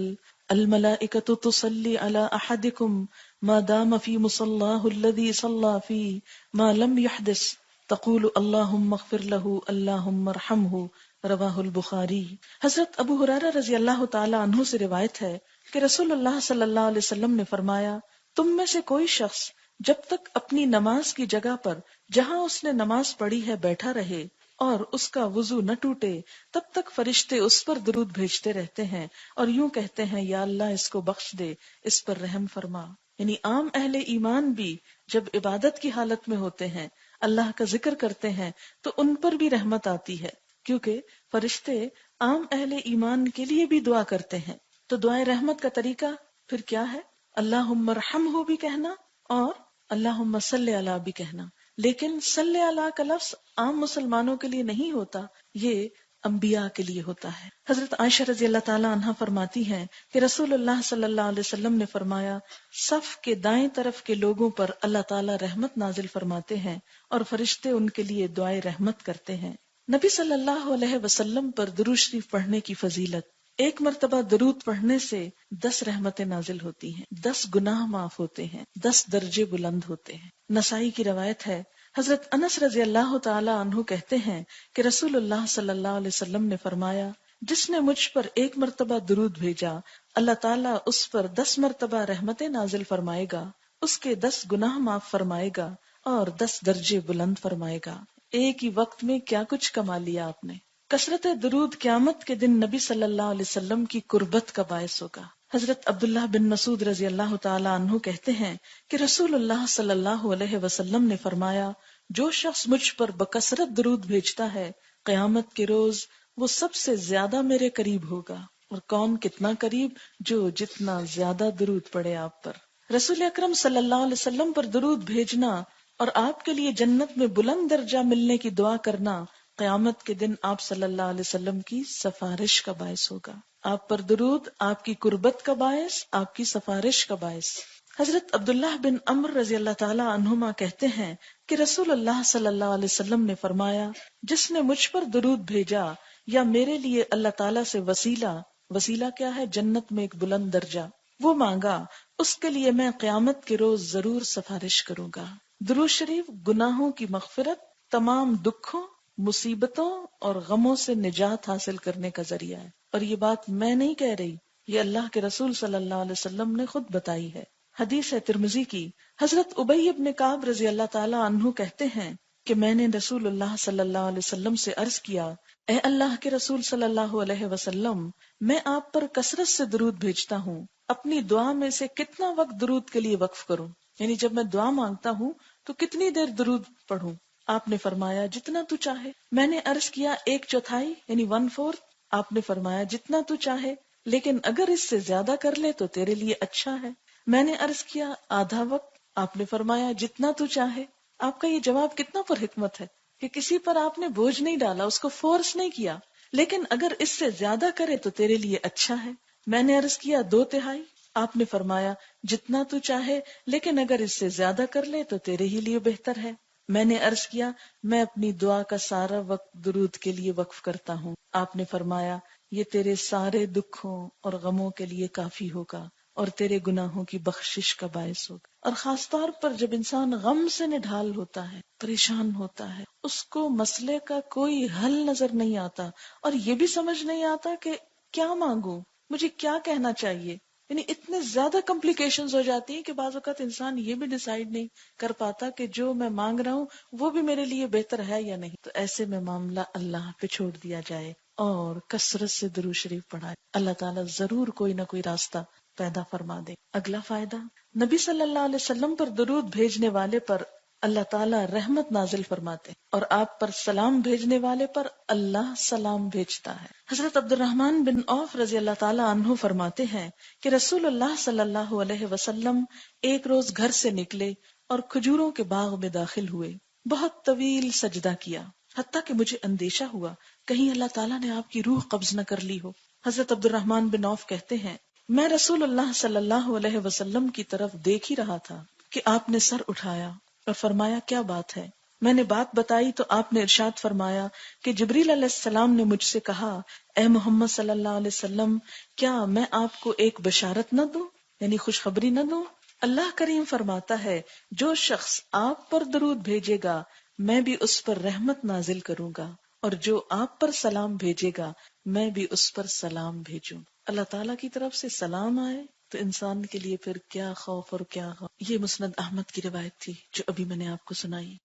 الملائکۃ تصلی علی احدکم ما دام فی مصلاہ الذی صلی فیہ ما لم یحدث تقول اللہم اغفر لہ اللہم ارحمہ، رواہ البخاری۔ حضرت ابو ہریرہ رضی اللہ تعالی عنہ سے روایت ہے کہ رسول اللہ صلی اللہ علیہ وسلم نے فرمایا، تم میں سے کوئی شخص جب تک اپنی نماز کی جگہ پر جہاں اس نے نماز پڑھی ہے بیٹھا رہے اور اس کا وضو نہ ٹوٹے، تب تک فرشتے اس پر درود بھیجتے رہتے ہیں اور یوں کہتے ہیں یا اللہ اس کو بخش دے، اس پر رحم فرما۔ یعنی عام اہل ایمان بھی جب عبادت کی حالت میں ہوتے ہیں، اللہ کا ذکر کرتے ہیں تو ان پر بھی رحمت آتی ہے، کیونکہ فرشتے عام اہل ایمان کے لیے بھی دعا کرتے ہیں۔ تو دعائے رحمت کا طریقہ پھر کیا ہے؟ اللہم ارحمہ بھی کہنا اور اللہم صلی علی بھی کہنا، لیکن صلی علی کا لفظ عام مسلمانوں کے لیے نہیں ہوتا، یہ انبیاء کے لیے ہوتا ہے۔ حضرت عائشہ رضی اللہ تعالی عنہ فرماتی ہیں کہ رسول اللہ صلی اللہ علیہ وسلم نے فرمایا، صف کے دائیں طرف کے لوگوں پر اللہ تعالی رحمت نازل فرماتے ہیں اور فرشتے ان کے لیے دعائے رحمت کرتے ہیں۔ نبی صلی اللہ علیہ وسلم پر درود شریف پڑھنے کی فضیلت۔ ایک مرتبہ درود پڑھنے سے 10 رحمتیں نازل ہوتی ہیں، 10 گناہ معاف ہوتے ہیں، 10 درجے بلند ہوتے ہیں۔ نسائی کی روایت ہے، حضرت انس رضی اللہ تعالی عنہ کہتے ہیں کہ رسول اللہ صلی اللہ علیہ وسلم نے فرمایا، جس نے مجھ پر ایک مرتبہ درود بھیجا، اللہ تعالیٰ اس پر 10 مرتبہ رحمتیں نازل فرمائے گا، اس کے 10 گناہ معاف فرمائے گا اور 10 درجے بلند فرمائے گا۔ ایک ہی وقت میں کیا کچھ کما لیا آپ نے۔ کثرت درود قیامت کے دن نبی صلی اللہ علیہ وسلم کی قربت کا باعث ہوگا۔ حضرت عبداللہ بن مسعود رضی اللہ تعالی عنہ کہتے ہیں کہ رسول اللہ صلی اللہ علیہ وسلم نے فرمایا، جو شخص مجھ پر بکثرت درود بھیجتا ہے، قیامت کے روز وہ سب سے زیادہ میرے قریب ہوگا۔ اور کون کتنا قریب؟ جو جتنا زیادہ درود پڑے آپ پر۔ رسول اکرم صلی اللہ علیہ وسلم پر درود بھیجنا اور آپ کے لیے جنت میں بلند درجہ ملنے کی دعا کرنا قیامت کے دن آپ صلی اللہ علیہ وسلم کی سفارش کا باعث ہوگا۔ آپ پر درود آپ کی قربت کا باعث، آپ کی سفارش کا باعث۔ حضرت عبداللہ بن عمر رضی اللہ تعالی عنہما کہتے ہیں کہ رسول اللہ صلی اللہ علیہ وسلم نے فرمایا، جس نے مجھ پر درود بھیجا یا میرے لیے اللہ تعالیٰ سے وسیلہ کیا ہے؟ جنت میں ایک بلند درجہ، وہ مانگا، اس کے لیے میں قیامت کے روز ضرور سفارش کروں گا۔ درود شریف گناہوں کی مغفرت، تمام دکھوں، مصیبتوں اور غموں سے نجات حاصل کرنے کا ذریعہ ہے۔ اور یہ بات میں نہیں کہہ رہی، یہ اللہ کے رسول صلی اللہ علیہ وسلم نے خود بتائی ہے۔ حدیث ہے ترمذی کی، حضرت ابی بن کعب رضی اللہ تعالی عنہ کہتے ہیں کہ میں نے رسول اللہ صلی اللہ علیہ وسلم سے عرض کیا، اے اللہ کے رسول صلی اللہ علیہ وسلم، میں آپ پر کثرت سے درود بھیجتا ہوں، اپنی دعا میں سے کتنا وقت درود کے لیے وقف کروں؟ یعنی جب میں دعا مانگتا ہوں تو کتنی دیر درود پڑھوں؟ آپ نے فرمایا جتنا تو چاہے۔ میں نے عرض کیا 1/4 یعنی 1/4؟ آپ نے فرمایا جتنا تو چاہے، لیکن اگر اس سے زیادہ کر لے تو تیرے لیے اچھا ہے۔ میں نے عرض کیا آدھا وقت۔ آپ نے فرمایا جتنا تو چاہے۔ آپ کا یہ جواب کتنا پر حکمت ہے کہ کسی پر آپ نے بوجھ نہیں ڈالا، اس کو فورس نہیں کیا، لیکن اگر اس سے زیادہ کرے تو تیرے لیے اچھا ہے۔ میں نے عرض کیا 2/3۔ آپ نے فرمایا جتنا تو چاہے، لیکن اگر اس سے زیادہ کر لے تو تیرے ہی لیے بہتر ہے۔ میں نے عرض کیا میں اپنی دعا کا سارا وقت درود کے لیے وقف کرتا ہوں۔ آپ نے فرمایا یہ تیرے سارے دکھوں اور غموں کے لیے کافی ہوگا اور تیرے گناہوں کی بخشش کا باعث ہوگا۔ اور خاص طور پر جب انسان غم سے نڈھال ہوتا ہے، پریشان ہوتا ہے، اس کو مسئلے کا کوئی حل نظر نہیں آتا اور یہ بھی سمجھ نہیں آتا کہ کیا مانگوں، مجھے کیا کہنا چاہیے، یعنی اتنے زیادہ کمپلیکیشنز ہو جاتی ہیں کہ بعض اوقات انسان یہ بھی ڈیسائیڈ نہیں کر پاتا کہ جو میں مانگ رہا ہوں وہ بھی میرے لیے بہتر ہے یا نہیں۔ تو ایسے میں معاملہ اللہ پہ چھوڑ دیا جائے اور کثرت سے درود شریف پڑھائے، اللہ تعالیٰ ضرور کوئی نہ کوئی راستہ پیدا فرما دے۔ اگلا فائدہ، نبی صلی اللہ علیہ وسلم پر درود بھیجنے والے پر اللہ تعالیٰ رحمت نازل فرماتے اور آپ پر سلام بھیجنے والے پر اللہ سلام بھیجتا ہے۔ حضرت عبد الرحمن بن عوف رضی اللہ تعالیٰ عنہ فرماتے ہیں کہ رسول اللہ صلی اللہ علیہ وسلم ایک روز گھر سے نکلے اور کھجوروں کے باغ میں داخل ہوئے، بہت طویل سجدہ کیا، حتیٰ کہ مجھے اندیشہ ہوا کہیں اللہ تعالیٰ نے آپ کی روح قبض نہ کر لی ہو۔ حضرت عبد الرحمن بن عوف کہتے ہیں میں رسول اللہ صلی اللہ علیہ وسلم کی طرف دیکھ ہی رہا تھا کہ آپ نے سر اٹھایا اور فرمایا کیا بات ہے؟ میں نے بات بتائی تو آپ نے ارشاد فرمایا کہ جبریل علیہ السلام نے مجھ سے کہا اے محمد صلی اللہ علیہ وسلم، کیا میں آپ کو ایک بشارت نہ دوں، یعنی خوشخبری نہ دوں؟ اللہ کریم فرماتا ہے جو شخص آپ پر درود بھیجے گا میں بھی اس پر رحمت نازل کروں گا، اور جو آپ پر سلام بھیجے گا میں بھی اس پر سلام بھیجوں۔ اللہ تعالیٰ کی طرف سے سلام آئے تو انسان کے لیے پھر کیا خوف اور کیا غم۔ یہ مسند احمد کی روایت تھی جو ابھی میں نے آپ کو سنائی۔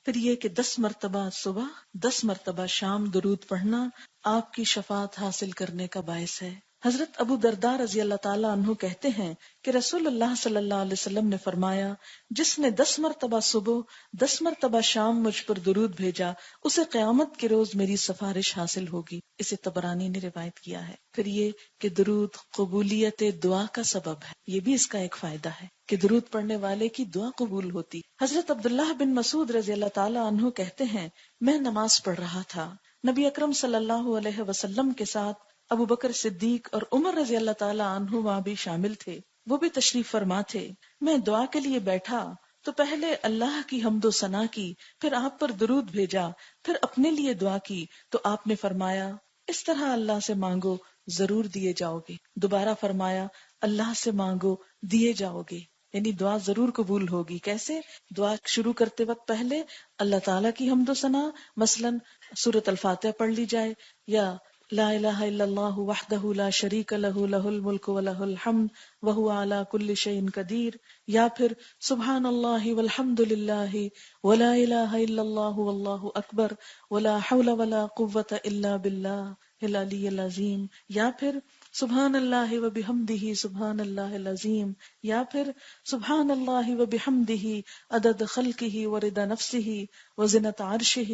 پھر یہ کہ 10 مرتبہ صبح 10 مرتبہ شام درود پڑھنا آپ کی شفاعت حاصل کرنے کا باعث ہے۔ حضرت ابو درداء رضی اللہ تعالیٰ عنہ کہتے ہیں کہ رسول اللہ صلی اللہ علیہ وسلم نے فرمایا جس نے 10 مرتبہ صبح 10 مرتبہ شام مجھ پر درود بھیجا اسے قیامت کے روز میری سفارش حاصل ہوگی۔ اسے طبرانی نے روایت کیا ہے۔ پھر یہ کہ درود قبولیت دعا کا سبب ہے، یہ بھی اس کا ایک فائدہ ہے کہ درود پڑھنے والے کی دعا قبول ہوتی۔ حضرت عبداللہ بن مسعود رضی اللہ تعالیٰ عنہ کہتے ہیں میں نماز پڑھ رہا تھا، نبی اکرم صلی اللہ علیہ وسلم کے ساتھ ابو بکر صدیق اور عمر رضی اللہ تعالیٰ عنہ وہاں بھی شامل تھے، وہ بھی تشریف فرما تھے۔ میں دعا کے لیے بیٹھا تو پہلے اللہ کی حمد و ثنا کی، پھر آپ پر درود بھیجا، پھر اپنے لیے دعا کی تو آپ نے فرمایا اس طرح اللہ سے مانگو ضرور دیے جاؤ گے. دوبارہ فرمایا اللہ سے مانگو دیے جاؤ گے، یعنی دعا ضرور قبول ہوگی. کیسے؟ دعا شروع کرتے وقت پہلے اللہ تعالیٰ کی حمد و ثنا، مثلا سورۃ الفاتحہ پڑھ لی جائے، یا لا الہ الا اللہ وحدہ لا شریک لہ لہ الملک ولہ الحمد وہو علی کل شیء قدیر، یا پھر سبحان اللہ والحمد للہ ولا الہ الا اللہ واللہ اکبر ولا حول ولا قوة الا باللہ العلی العظیم، یا پھر سبحان اللہ وبحمدہ سبحان اللہ العظیم، یا پھر سبحان اللہ وبحمدہ عدد خلقہ ورضا نفسہ وزنۃ عرشہ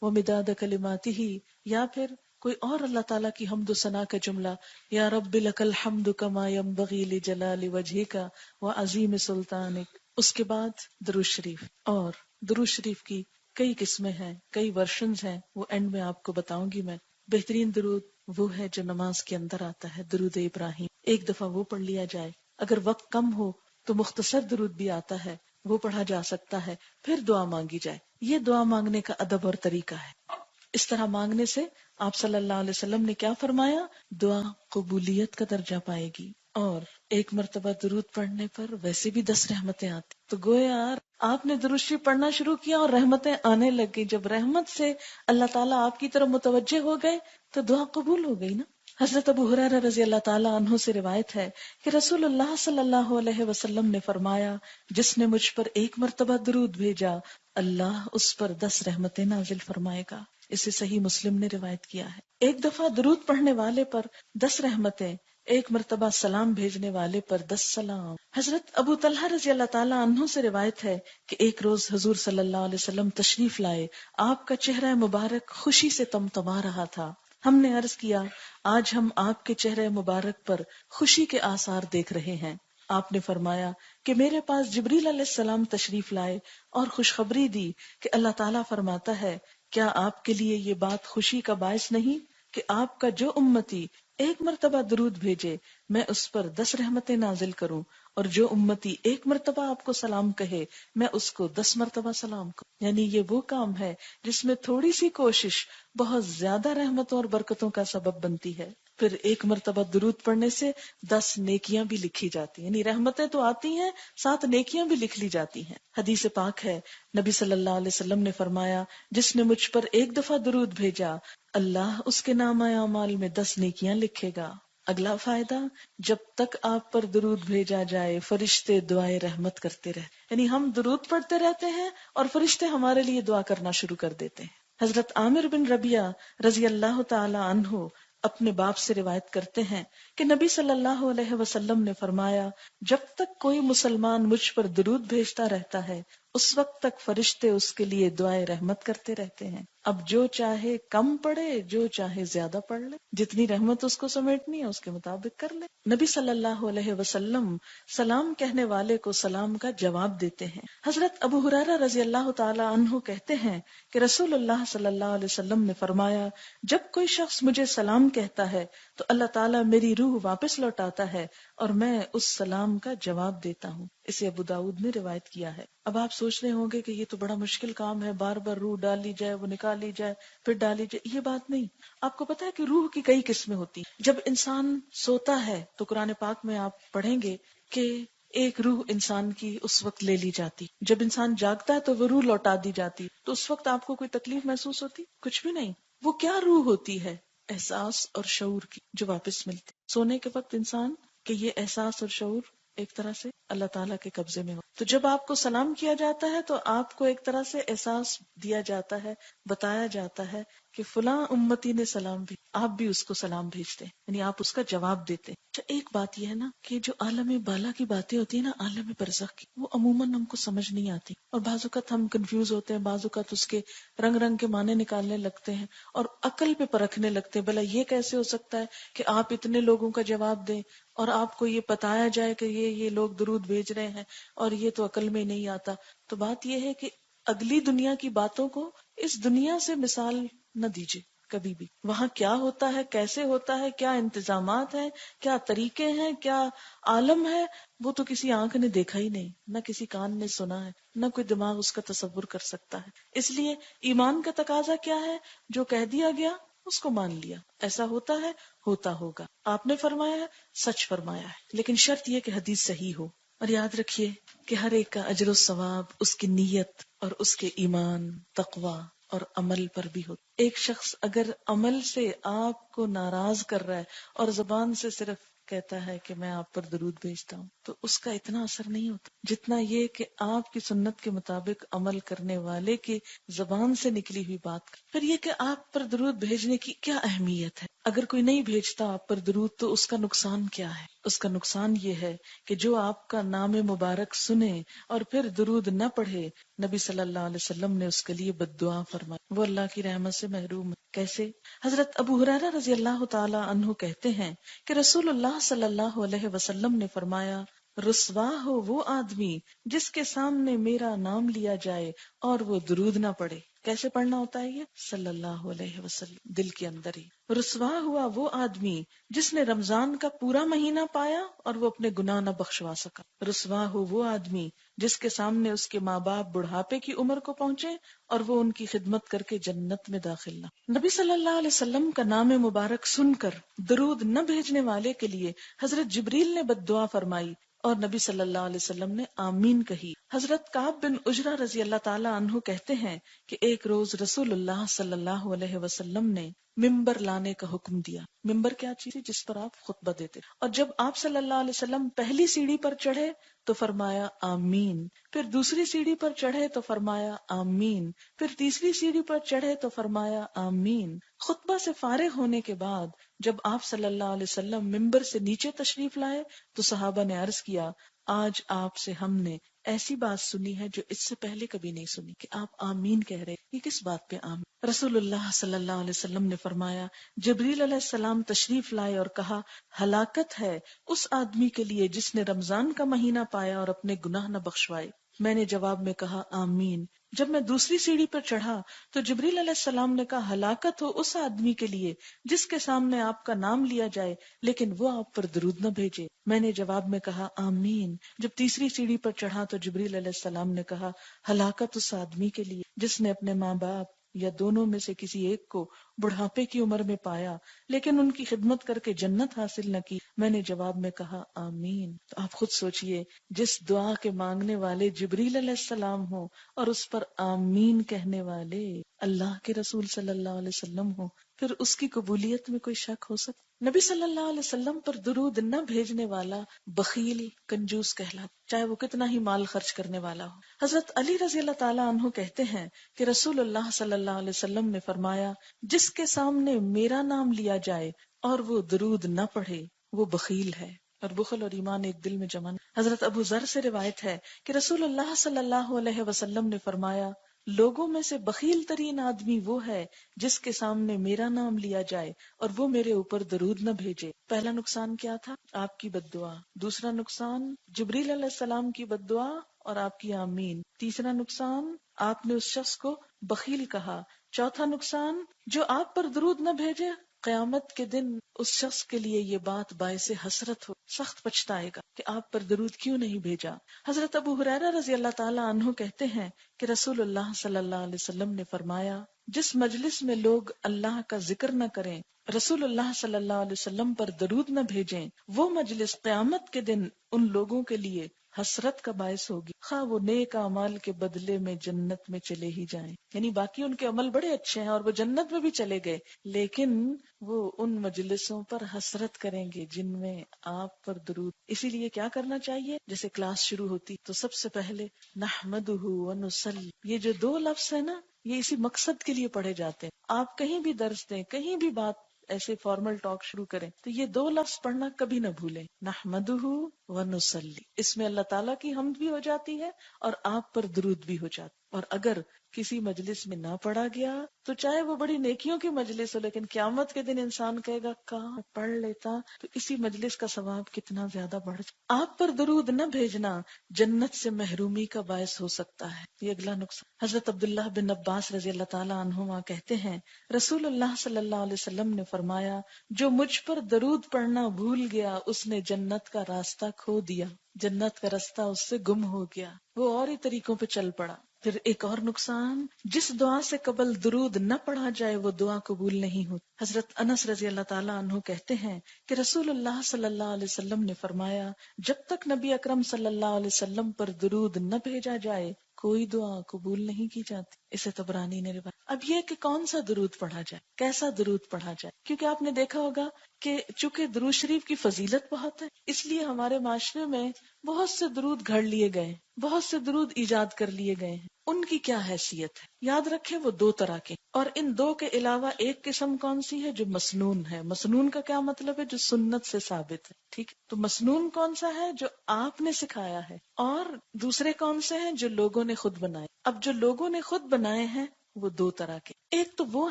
ومداد کلماتہ، یا پھر کوئی اور اللہ تعالیٰ کی حمد و ثنا کا جملہ، یا رب لک الحمد کما ینبغی لجلال وجہک وعظیم سلطانک. اس کے بعد درود شریف، اور درود شریف کی کئی قسمیں ہیں، کئی ورشنز ہیں، وہ اینڈ میں آپ کو بتاؤں گی میں. بہترین درود وہ ہے جو نماز کے اندر آتا ہے، درود ابراہیم. ایک دفعہ وہ پڑھ لیا جائے. اگر وقت کم ہو تو مختصر درود بھی آتا ہے، وہ پڑھا جا سکتا ہے. پھر دعا مانگی جائے. یہ دعا مانگنے کا ادب اور طریقہ ہے. اس طرح مانگنے سے آپ صلی اللہ علیہ وسلم نے کیا فرمایا؟ دعا قبولیت کا درجہ پائے گی. اور ایک مرتبہ درود پڑھنے پر ویسے بھی 10 رحمتیں آتی. تو گویا آپ نے درود شریف پڑھنا شروع کیا اور رحمتیں آنے لگ گئی. جب رحمت سے اللہ تعالیٰ آپ کی طرف متوجہ ہو گئے تو دعا قبول ہو گئی نا. حضرت ابو ہریرہ رضی اللہ تعالیٰ عنہ سے روایت ہے کہ رسول اللہ صلی اللہ علیہ وسلم نے فرمایا، جس نے مجھ پر ایک مرتبہ درود بھیجا اللہ اس پر 10 رحمتیں نازل فرمائے گا. اسے صحیح مسلم نے روایت کیا ہے. ایک دفعہ درود پڑھنے والے پر 10 رحمتیں، ایک مرتبہ سلام بھیجنے والے پر 10 سلام. حضرت ابو طلحہ رضی اللہ تعالیٰ عنہ سے روایت ہے کہ ایک روز حضور صلی اللہ علیہ وسلم تشریف لائے. آپ کا چہرہ مبارک خوشی سے تمتما رہا تھا. ہم نے عرض کیا آج ہم آپ کے چہرے مبارک پر خوشی کے آثار دیکھ رہے ہیں. آپ نے فرمایا کہ میرے پاس جبریل علیہ السلام تشریف لائے اور خوشخبری دی کہ اللہ تعالیٰ فرماتا ہے کیا آپ کے لیے یہ بات خوشی کا باعث نہیں کہ آپ کا جو امتی ایک مرتبہ درود بھیجے میں اس پر 10 رحمتیں نازل کروں، اور جو امتی ایک مرتبہ آپ کو سلام کہے میں اس کو 10 مرتبہ سلام کروں. یعنی یہ وہ کام ہے جس میں تھوڑی سی کوشش بہت زیادہ رحمتوں اور برکتوں کا سبب بنتی ہے. پھر ایک مرتبہ درود پڑھنے سے 10 نیکیاں بھی لکھی جاتی ہیں. یعنی رحمتیں تو آتی ہیں، ساتھ نیکیاں بھی لکھ لی جاتی ہیں. حدیث پاک ہے، نبی صلی اللہ علیہ وسلم نے فرمایا جس نے مجھ پر ایک دفعہ درود بھیجا اللہ اس کے نامہ اعمال میں 10 نیکیاں لکھے گا. اگلا فائدہ، جب تک آپ پر درود بھیجا جائے فرشتے دعائے رحمت کرتے رہتے. یعنی ہم درود پڑھتے رہتے ہیں اور فرشتے ہمارے لیے دعا کرنا شروع کر دیتے ہیں. حضرت عامر بن ربیعہ رضی اللہ تعالی عنہ اپنے باپ سے روایت کرتے ہیں کہ نبی صلی اللہ علیہ وسلم نے فرمایا جب تک کوئی مسلمان مجھ پر درود بھیجتا رہتا ہے اس وقت تک فرشتے اس کے لیے دعائے رحمت کرتے رہتے ہیں. اب جو چاہے کم پڑھے، جو چاہے زیادہ پڑھ لے، جتنی رحمت اس کو سمیٹنی ہے اس کے مطابق کر لے. نبی صلی اللہ علیہ وسلم سلام کہنے والے کو سلام کا جواب دیتے ہیں. حضرت ابو ہریرہ رضی اللہ تعالی عنہ کہتے ہیں کہ رسول اللہ صلی اللہ علیہ وسلم نے فرمایا جب کوئی شخص مجھے سلام کہتا ہے تو اللہ تعالیٰ میری روح واپس لوٹاتا ہے اور میں اس سلام کا جواب دیتا ہوں. اسے ابو داؤد نے روایت کیا ہے. اب آپ سوچ رہے ہوں گے کہ یہ تو بڑا مشکل کام ہے، بار بار روح ڈالی جائے، وہ نکالی جائے، پھر ڈالی جائے. یہ بات نہیں. آپ کو پتا ہے کہ روح کی کئی قسمیں ہوتی ہیں. جب انسان سوتا ہے تو قرآن پاک میں آپ پڑھیں گے کہ ایک روح انسان کی اس وقت لے لی جاتی. جب انسان جاگتا ہے تو وہ روح لوٹا دی جاتی. تو اس وقت آپ کو کوئی تکلیف محسوس ہوتی؟ کچھ بھی نہیں. وہ کیا روح ہوتی ہے؟ احساس اور شعور کی جو واپس ملتی. سونے کے وقت انسان کہ یہ احساس اور شعور ایک طرح سے اللہ تعالیٰ کے قبضے میں ہو. تو جب آپ کو سلام کیا جاتا ہے تو آپ کو ایک طرح سے احساس دیا جاتا ہے، بتایا جاتا ہے کہ فلاں امتی نے سلام بھی، آپ بھی اس کو سلام بھیجتے ہیں، یعنی آپ اس کا جواب دیتے ہیں. اچھا ایک بات یہ ہے نا کہ جو عالم بالا کی باتیں ہوتی ہیں نا، عالم برزخ کی، وہ عموماً ہم کو سمجھ نہیں آتی اور بعض اوقات ہم کنفیوز ہوتے ہیں، بعض اوقات اس کے رنگ رنگ کے معنی نکالنے لگتے ہیں اور عقل پہ پرکھنے لگتے ہیں. بھلا یہ کیسے ہو سکتا ہے کہ آپ اتنے لوگوں کا جواب دیں اور آپ کو یہ بتایا جائے کہ یہ لوگ درود بھیج رہے ہیں اور یہ تو عقل میں نہیں آتا. تو بات یہ ہے کہ اگلی دنیا کی باتوں کو اس دنیا سے مثال نہ دیجیے کبھی بھی. وہاں کیا ہوتا ہے، کیسے ہوتا ہے، کیا انتظامات ہیں، کیا طریقے ہیں، کیا عالم ہے، وہ تو کسی آنکھ نے دیکھا ہی نہیں، نہ کسی کان نے سنا ہے، نہ کوئی دماغ اس کا تصور کر سکتا ہے. اس لیے ایمان کا تقاضا کیا ہے؟ جو کہہ دیا گیا اس کو مان لیا، ایسا ہوتا ہے، ہوتا ہوگا، آپ نے فرمایا ہے، سچ فرمایا ہے، لیکن شرط یہ کہ حدیث صحیح ہو۔ اور یاد رکھیے کہ ہر ایک کا اجر و ثواب اس کی نیت اور اس کے ایمان، تقوی اور عمل پر بھی ہو۔ ایک شخص اگر عمل سے آپ کو ناراض کر رہا ہے اور زبان سے صرف کہتا ہے کہ میں آپ پر درود بھیجتا ہوں، تو اس کا اتنا اثر نہیں ہوتا جتنا یہ کہ آپ کی سنت کے مطابق عمل کرنے والے کی زبان سے نکلی ہوئی بات۔ پھر یہ کہ آپ پر درود بھیجنے کی کیا اہمیت ہے؟ اگر کوئی نہیں بھیجتا آپ پر درود تو اس کا نقصان کیا ہے؟ اس کا نقصان یہ ہے کہ جو آپ کا نام مبارک سنے اور پھر درود نہ پڑھے، نبی صلی اللہ علیہ وسلم نے اس کے لیے بد دعا فرمائی، وہ اللہ کی رحمت سے محروم ہے۔ کیسے؟ حضرت ابو ہریرہ رضی اللہ تعالی عنہ کہتے ہیں کہ رسول اللہ صلی اللہ علیہ وسلم نے فرمایا، رسوا ہو وہ آدمی جس کے سامنے میرا نام لیا جائے اور وہ درود نہ پڑھے۔ کیسے پڑھنا ہوتا ہے یہ؟ صلی اللہ علیہ وسلم، دل کے اندر ہی۔ رسوا ہوا وہ آدمی جس نے رمضان کا پورا مہینہ پایا اور وہ اپنے گناہ نہ بخشوا سکا۔ رسوا ہو وہ آدمی جس کے سامنے اس کے ماں باپ بڑھاپے کی عمر کو پہنچے اور وہ ان کی خدمت کر کے جنت میں داخل نہ۔ نبی صلی اللہ علیہ وسلم کا نام مبارک سن کر درود نہ بھیجنے والے کے لیے حضرت جبریل نے بد دعا فرمائی اور نبی صلی اللہ علیہ وسلم نے آمین کہی۔ حضرت کعب بن عجرہ رضی اللہ تعالی عنہ کہتے ہیں کہ ایک روز رسول اللہ صلی اللہ علیہ وسلم نے ممبر لانے کا حکم دیا۔ ممبر کیا چیز ہے؟ جس پر آپ خطبہ دیتے۔ اور جب آپ صلی اللہ علیہ وسلم پہلی سیڑھی پر چڑھے تو فرمایا آمین، پھر دوسری سیڑھی پر چڑھے تو فرمایا آمین، پھر تیسری سیڑھی پر چڑھے تو فرمایا آمین۔ خطبہ سے فارغ ہونے کے بعد جب آپ صلی اللہ علیہ وسلم ممبر سے نیچے تشریف لائے تو صحابہ نے عرض کیا، آج آپ سے ہم نے ایسی بات سنی ہے جو اس سے پہلے کبھی نہیں سنی، کہ آپ آمین کہہ رہے، یہ کس بات پہ آمین؟ رسول اللہ صلی اللہ علیہ وسلم نے فرمایا، جبریل علیہ السلام تشریف لائے اور کہا، ہلاکت ہے اس آدمی کے لیے جس نے رمضان کا مہینہ پایا اور اپنے گناہ نہ بخشوائے۔ میں نے جواب میں کہا آمین۔ جب میں دوسری سیڑھی پر چڑھا تو جبریل علیہ السلام نے کہا، ہلاکت ہو اس آدمی کے لیے جس کے سامنے آپ کا نام لیا جائے لیکن وہ آپ پر درود نہ بھیجے۔ میں نے جواب میں کہا آمین۔ جب تیسری سیڑھی پر چڑھا تو جبریل علیہ السلام نے کہا، ہلاکت اس آدمی کے لیے جس نے اپنے ماں باپ یا دونوں میں سے کسی ایک کو بڑھاپے کی عمر میں پایا لیکن ان کی خدمت کر کے جنت حاصل نہ کی۔ میں نے جواب میں کہا آمین۔ تو آپ خود سوچئے، جس دعا کے مانگنے والے جبریل علیہ السلام ہوں اور اس پر آمین کہنے والے اللہ کے رسول صلی اللہ علیہ وسلم ہوں، پھر اس کی قبولیت میں کوئی شک ہو سکتا؟ نبی صلی اللہ علیہ وسلم پر درود نہ بھیجنے والا بخیل، کنجوس کہلاتا، چاہے وہ کتنا ہی مال خرچ کرنے والا ہو۔ حضرت علی رضی اللہ تعالیٰ عنہ کہتے ہیں کہ رسول اللہ صلی اللہ علیہ وسلم نے فرمایا، جس کے سامنے میرا نام لیا جائے اور وہ درود نہ پڑھے وہ بخیل ہے۔ اور بخل اور ایمان ایک دل میں جمع۔ حضرت ابو ذر سے روایت ہے کہ رسول اللہ صلی اللہ علیہ وسلم نے فرمایا، لوگوں میں سے بخیل ترین آدمی وہ ہے جس کے سامنے میرا نام لیا جائے اور وہ میرے اوپر درود نہ بھیجے۔ پہلا نقصان کیا تھا؟ آپ کی بد دعا۔ دوسرا نقصان جبریل علیہ السلام کی بد دعا اور آپ کی آمین۔ تیسرا نقصان آپ نے اس شخص کو بخیل کہا۔ چوتھا نقصان جو آپ پر درود نہ بھیجے، قیامت کے دن اس شخص کے لیے یہ بات باعث حسرت ہو، سخت پچھتائے گا کہ آپ پر درود کیوں نہیں بھیجا۔ حضرت ابو ہریرہ رضی اللہ تعالی عنہ کہتے ہیں کہ رسول اللہ صلی اللہ علیہ وسلم نے فرمایا، جس مجلس میں لوگ اللہ کا ذکر نہ کریں، رسول اللہ صلی اللہ علیہ وسلم پر درود نہ بھیجیں، وہ مجلس قیامت کے دن ان لوگوں کے لیے حسرت کا باعث ہوگی، خواہ وہ نیک اعمال کے بدلے میں جنت میں چلے ہی جائیں۔ یعنی باقی ان کے عمل بڑے اچھے ہیں اور وہ جنت میں بھی چلے گئے، لیکن وہ ان مجلسوں پر حسرت کریں گے جن میں آپ پر درود۔ اسی لیے کیا کرنا چاہیے؟ جیسے کلاس شروع ہوتی تو سب سے پہلے نحمدہ ونصلی، یہ جو دو لفظ ہیں نا، یہ اسی مقصد کے لیے پڑھے جاتے ہیں۔ آپ کہیں بھی درس دیں، کہیں بھی بات ایسے فارمل ٹاک شروع کریں تو یہ دو لفظ پڑھنا کبھی نہ بھولیں، نحمدہ ونصلی۔ اس میں اللہ تعالیٰ کی حمد بھی ہو جاتی ہے اور آپ پر درود بھی ہو جاتا۔ اور اگر کسی مجلس میں نہ پڑھا گیا تو چاہے وہ بڑی نیکیوں کی مجلس ہو، لیکن قیامت کے دن انسان کہے گا کہاں پڑھ لیتا تو اسی مجلس کا ثواب کتنا زیادہ بڑھ جائے۔ آپ پر درود نہ بھیجنا جنت سے محرومی کا باعث ہو سکتا ہے۔ یہ اگلا نقصان۔ حضرت عبداللہ بن عباس رضی اللہ تعالی عنہما کہتے ہیں، رسول اللہ صلی اللہ علیہ وسلم نے فرمایا، جو مجھ پر درود پڑھنا بھول گیا اس نے جنت کا راستہ کھو دیا، جنت کا راستہ اس سے گم ہو گیا، وہ اور ہی طریقوں پہ چل پڑا۔ پھر ایک اور نقصان، جس دعا سے قبل درود نہ پڑھا جائے وہ دعا قبول نہیں ہوتی۔ حضرت انس رضی اللہ تعالیٰ عنہ کہتے ہیں کہ رسول اللہ صلی اللہ علیہ وسلم نے فرمایا، جب تک نبی اکرم صلی اللہ علیہ وسلم پر درود نہ بھیجا جائے کوئی دعا قبول نہیں کی جاتی۔ اسے طبرانی نے روایت۔ اب یہ کہ کون سا درود پڑھا جائے، کیسا درود پڑھا جائے، کیونکہ آپ نے دیکھا ہوگا کہ چونکہ درود شریف کی فضیلت بہت ہے، اس لیے ہمارے معاشرے میں بہت سے درود گھڑ لیے گئے، بہت سے درود ایجاد کر لیے گئے ہیں۔ ان کی کیا حیثیت ہے؟ یاد رکھیں وہ دو طرح کے، اور ان دو کے علاوہ ایک قسم کون سی ہے؟ جو مسنون ہے۔ مسنون کا کیا مطلب ہے؟ جو سنت سے ثابت ہے، ٹھیک ہے؟ تو مسنون کون سا ہے؟ جو آپ نے سکھایا ہے۔ اور دوسرے کون سے ہیں؟ جو لوگوں نے خود بنائے۔ اب جو لوگوں نے خود بنائے ہیں وہ دو طرح کے، ایک تو وہ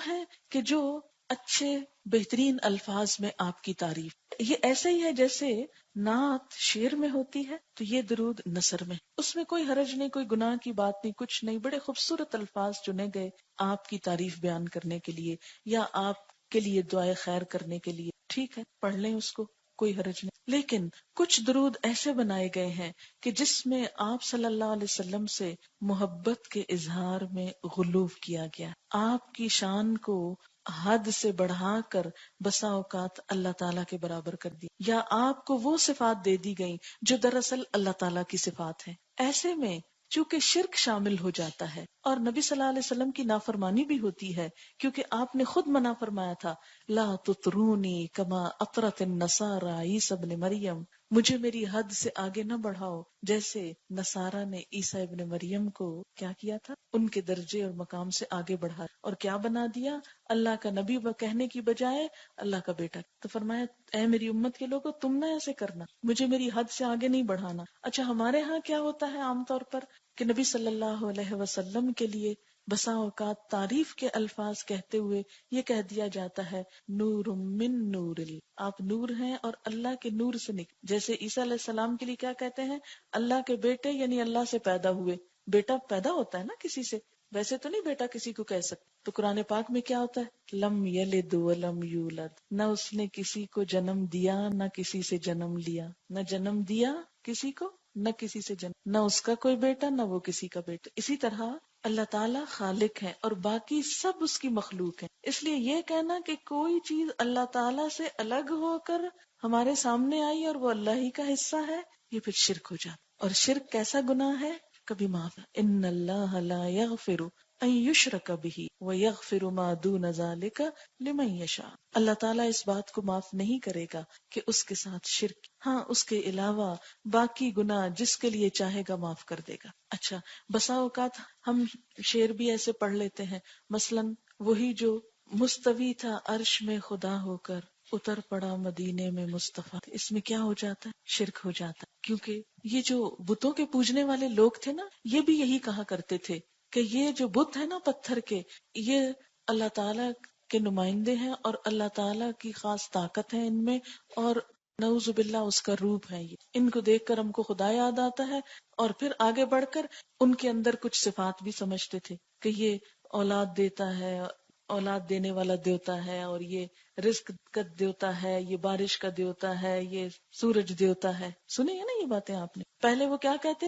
ہے کہ جو اچھے بہترین الفاظ میں آپ کی تعریف، یہ ایسے ہی ہے جیسے نعت شعر میں ہوتی ہے تو یہ درود نثر میں، اس میں کوئی حرج نہیں، کوئی گناہ کی بات نہیں، کچھ نہیں، بڑے خوبصورت الفاظ چنے گئے آپ کی تعریف بیان کرنے کے لیے یا آپ کے لیے دعائے خیر کرنے کے لیے، ٹھیک ہے، پڑھ لیں اس کو، کوئی حرج نہیں۔ لیکن کچھ درود ایسے بنائے گئے ہیں کہ جس میں آپ صلی اللہ علیہ وسلم سے محبت کے اظہار میں غلو کیا گیا، آپ کی شان کو حد سے بڑھا کر بسا اوقات اللہ تعالیٰ کے برابر کر دی، یا آپ کو وہ صفات دے دی گئی جو دراصل اللہ تعالیٰ کی صفات ہیں۔ ایسے میں چونکہ شرک شامل ہو جاتا ہے اور نبی صلی اللہ علیہ وسلم کی نافرمانی بھی ہوتی ہے، کیونکہ آپ نے خود منع فرمایا تھا، لا تطرونی کما اطرت النصارى عیسی ابن مریم، مجھے میری حد سے آگے نہ بڑھاؤ جیسے نصارہ نے عیسیٰ ابن مریم کو کیا کیا تھا، ان کے درجے اور مقام سے آگے بڑھا اور کیا بنا دیا، اللہ کا نبی کہنے کی بجائے اللہ کا بیٹا۔ تو فرمایا اے میری امت کے لوگوں تم نہ ایسے کرنا، مجھے میری حد سے آگے نہیں بڑھانا۔ اچھا ہمارے ہاں کیا ہوتا ہے عام طور پر کہ نبی صلی اللہ علیہ وسلم کے لیے بسا اوقات تعریف کے الفاظ کہتے ہوئے یہ کہہ دیا جاتا ہے نور من نور اللہ، آپ نور ہیں اور اللہ کے نور سے جیسے عیسیٰ علیہ السلام کے لیے کیا کہتے ہیں، اللہ کے بیٹے، یعنی اللہ سے پیدا ہوئے۔ بیٹا پیدا ہوتا ہے نا کسی سے، ویسے تو نہیں بیٹا کسی کو کہہ سکتے۔ تو قرآن پاک میں کیا ہوتا ہے، لم یلد ولم یولد، نہ اس نے کسی کو جنم دیا نہ کسی سے جنم لیا، نہ جنم دیا کسی کو نہ کسی سے جنم، نہ اس کا کوئی بیٹا نہ وہ کسی کا بیٹا۔ اسی طرح اللہ تعالیٰ خالق ہے اور باقی سب اس کی مخلوق ہے، اس لیے یہ کہنا کہ کوئی چیز اللہ تعالیٰ سے الگ ہو کر ہمارے سامنے آئی اور وہ اللہ ہی کا حصہ ہے، یہ پھر شرک ہو جاتا۔ اور شرک کیسا گناہ ہے، کبھی معاف ہے، ان اللہ لا یغفر ان یشرک بہ ویغفر ما دون ذلک لمن یشاء، اللہ تعالیٰ اس بات کو معاف نہیں کرے گا کہ اس کے ساتھ شرک، ہاں اس کے علاوہ باقی گناہ جس کے لیے چاہے گا معاف کر دے گا۔ اچھا بسا اوقات ہم شعر بھی ایسے پڑھ لیتے ہیں، مثلا وہی جو مستوی تھا عرش میں خدا ہو کر اتر پڑا مدینے میں مصطفیٰ، اس میں کیا ہو جاتا ہے، شرک ہو جاتا ہے، کیونکہ یہ جو بتوں کے پوجنے والے لوگ تھے نا، یہ بھی یہی کہا کرتے تھے کہ یہ جو بت ہے نا پتھر کے، یہ اللہ تعالیٰ کے نمائندے ہیں اور اللہ تعالیٰ کی خاص طاقت ہے ان میں، اور نعوذ باللہ اس کا روپ ہے، یہ ان کو دیکھ کر ہم کو خدا یاد آتا ہے، اور پھر آگے بڑھ کر ان کے اندر کچھ صفات بھی سمجھتے تھے کہ یہ اولاد دیتا ہے، اولاد دینے والا دیوتا ہے، اور یہ رزق کا دیوتا ہے، یہ بارش کا دیوتا ہے، یہ سورج دیوتا ہے۔ سنی ہے نا یہ باتیں آپ نے؟ پہلے وہ کیا کہتے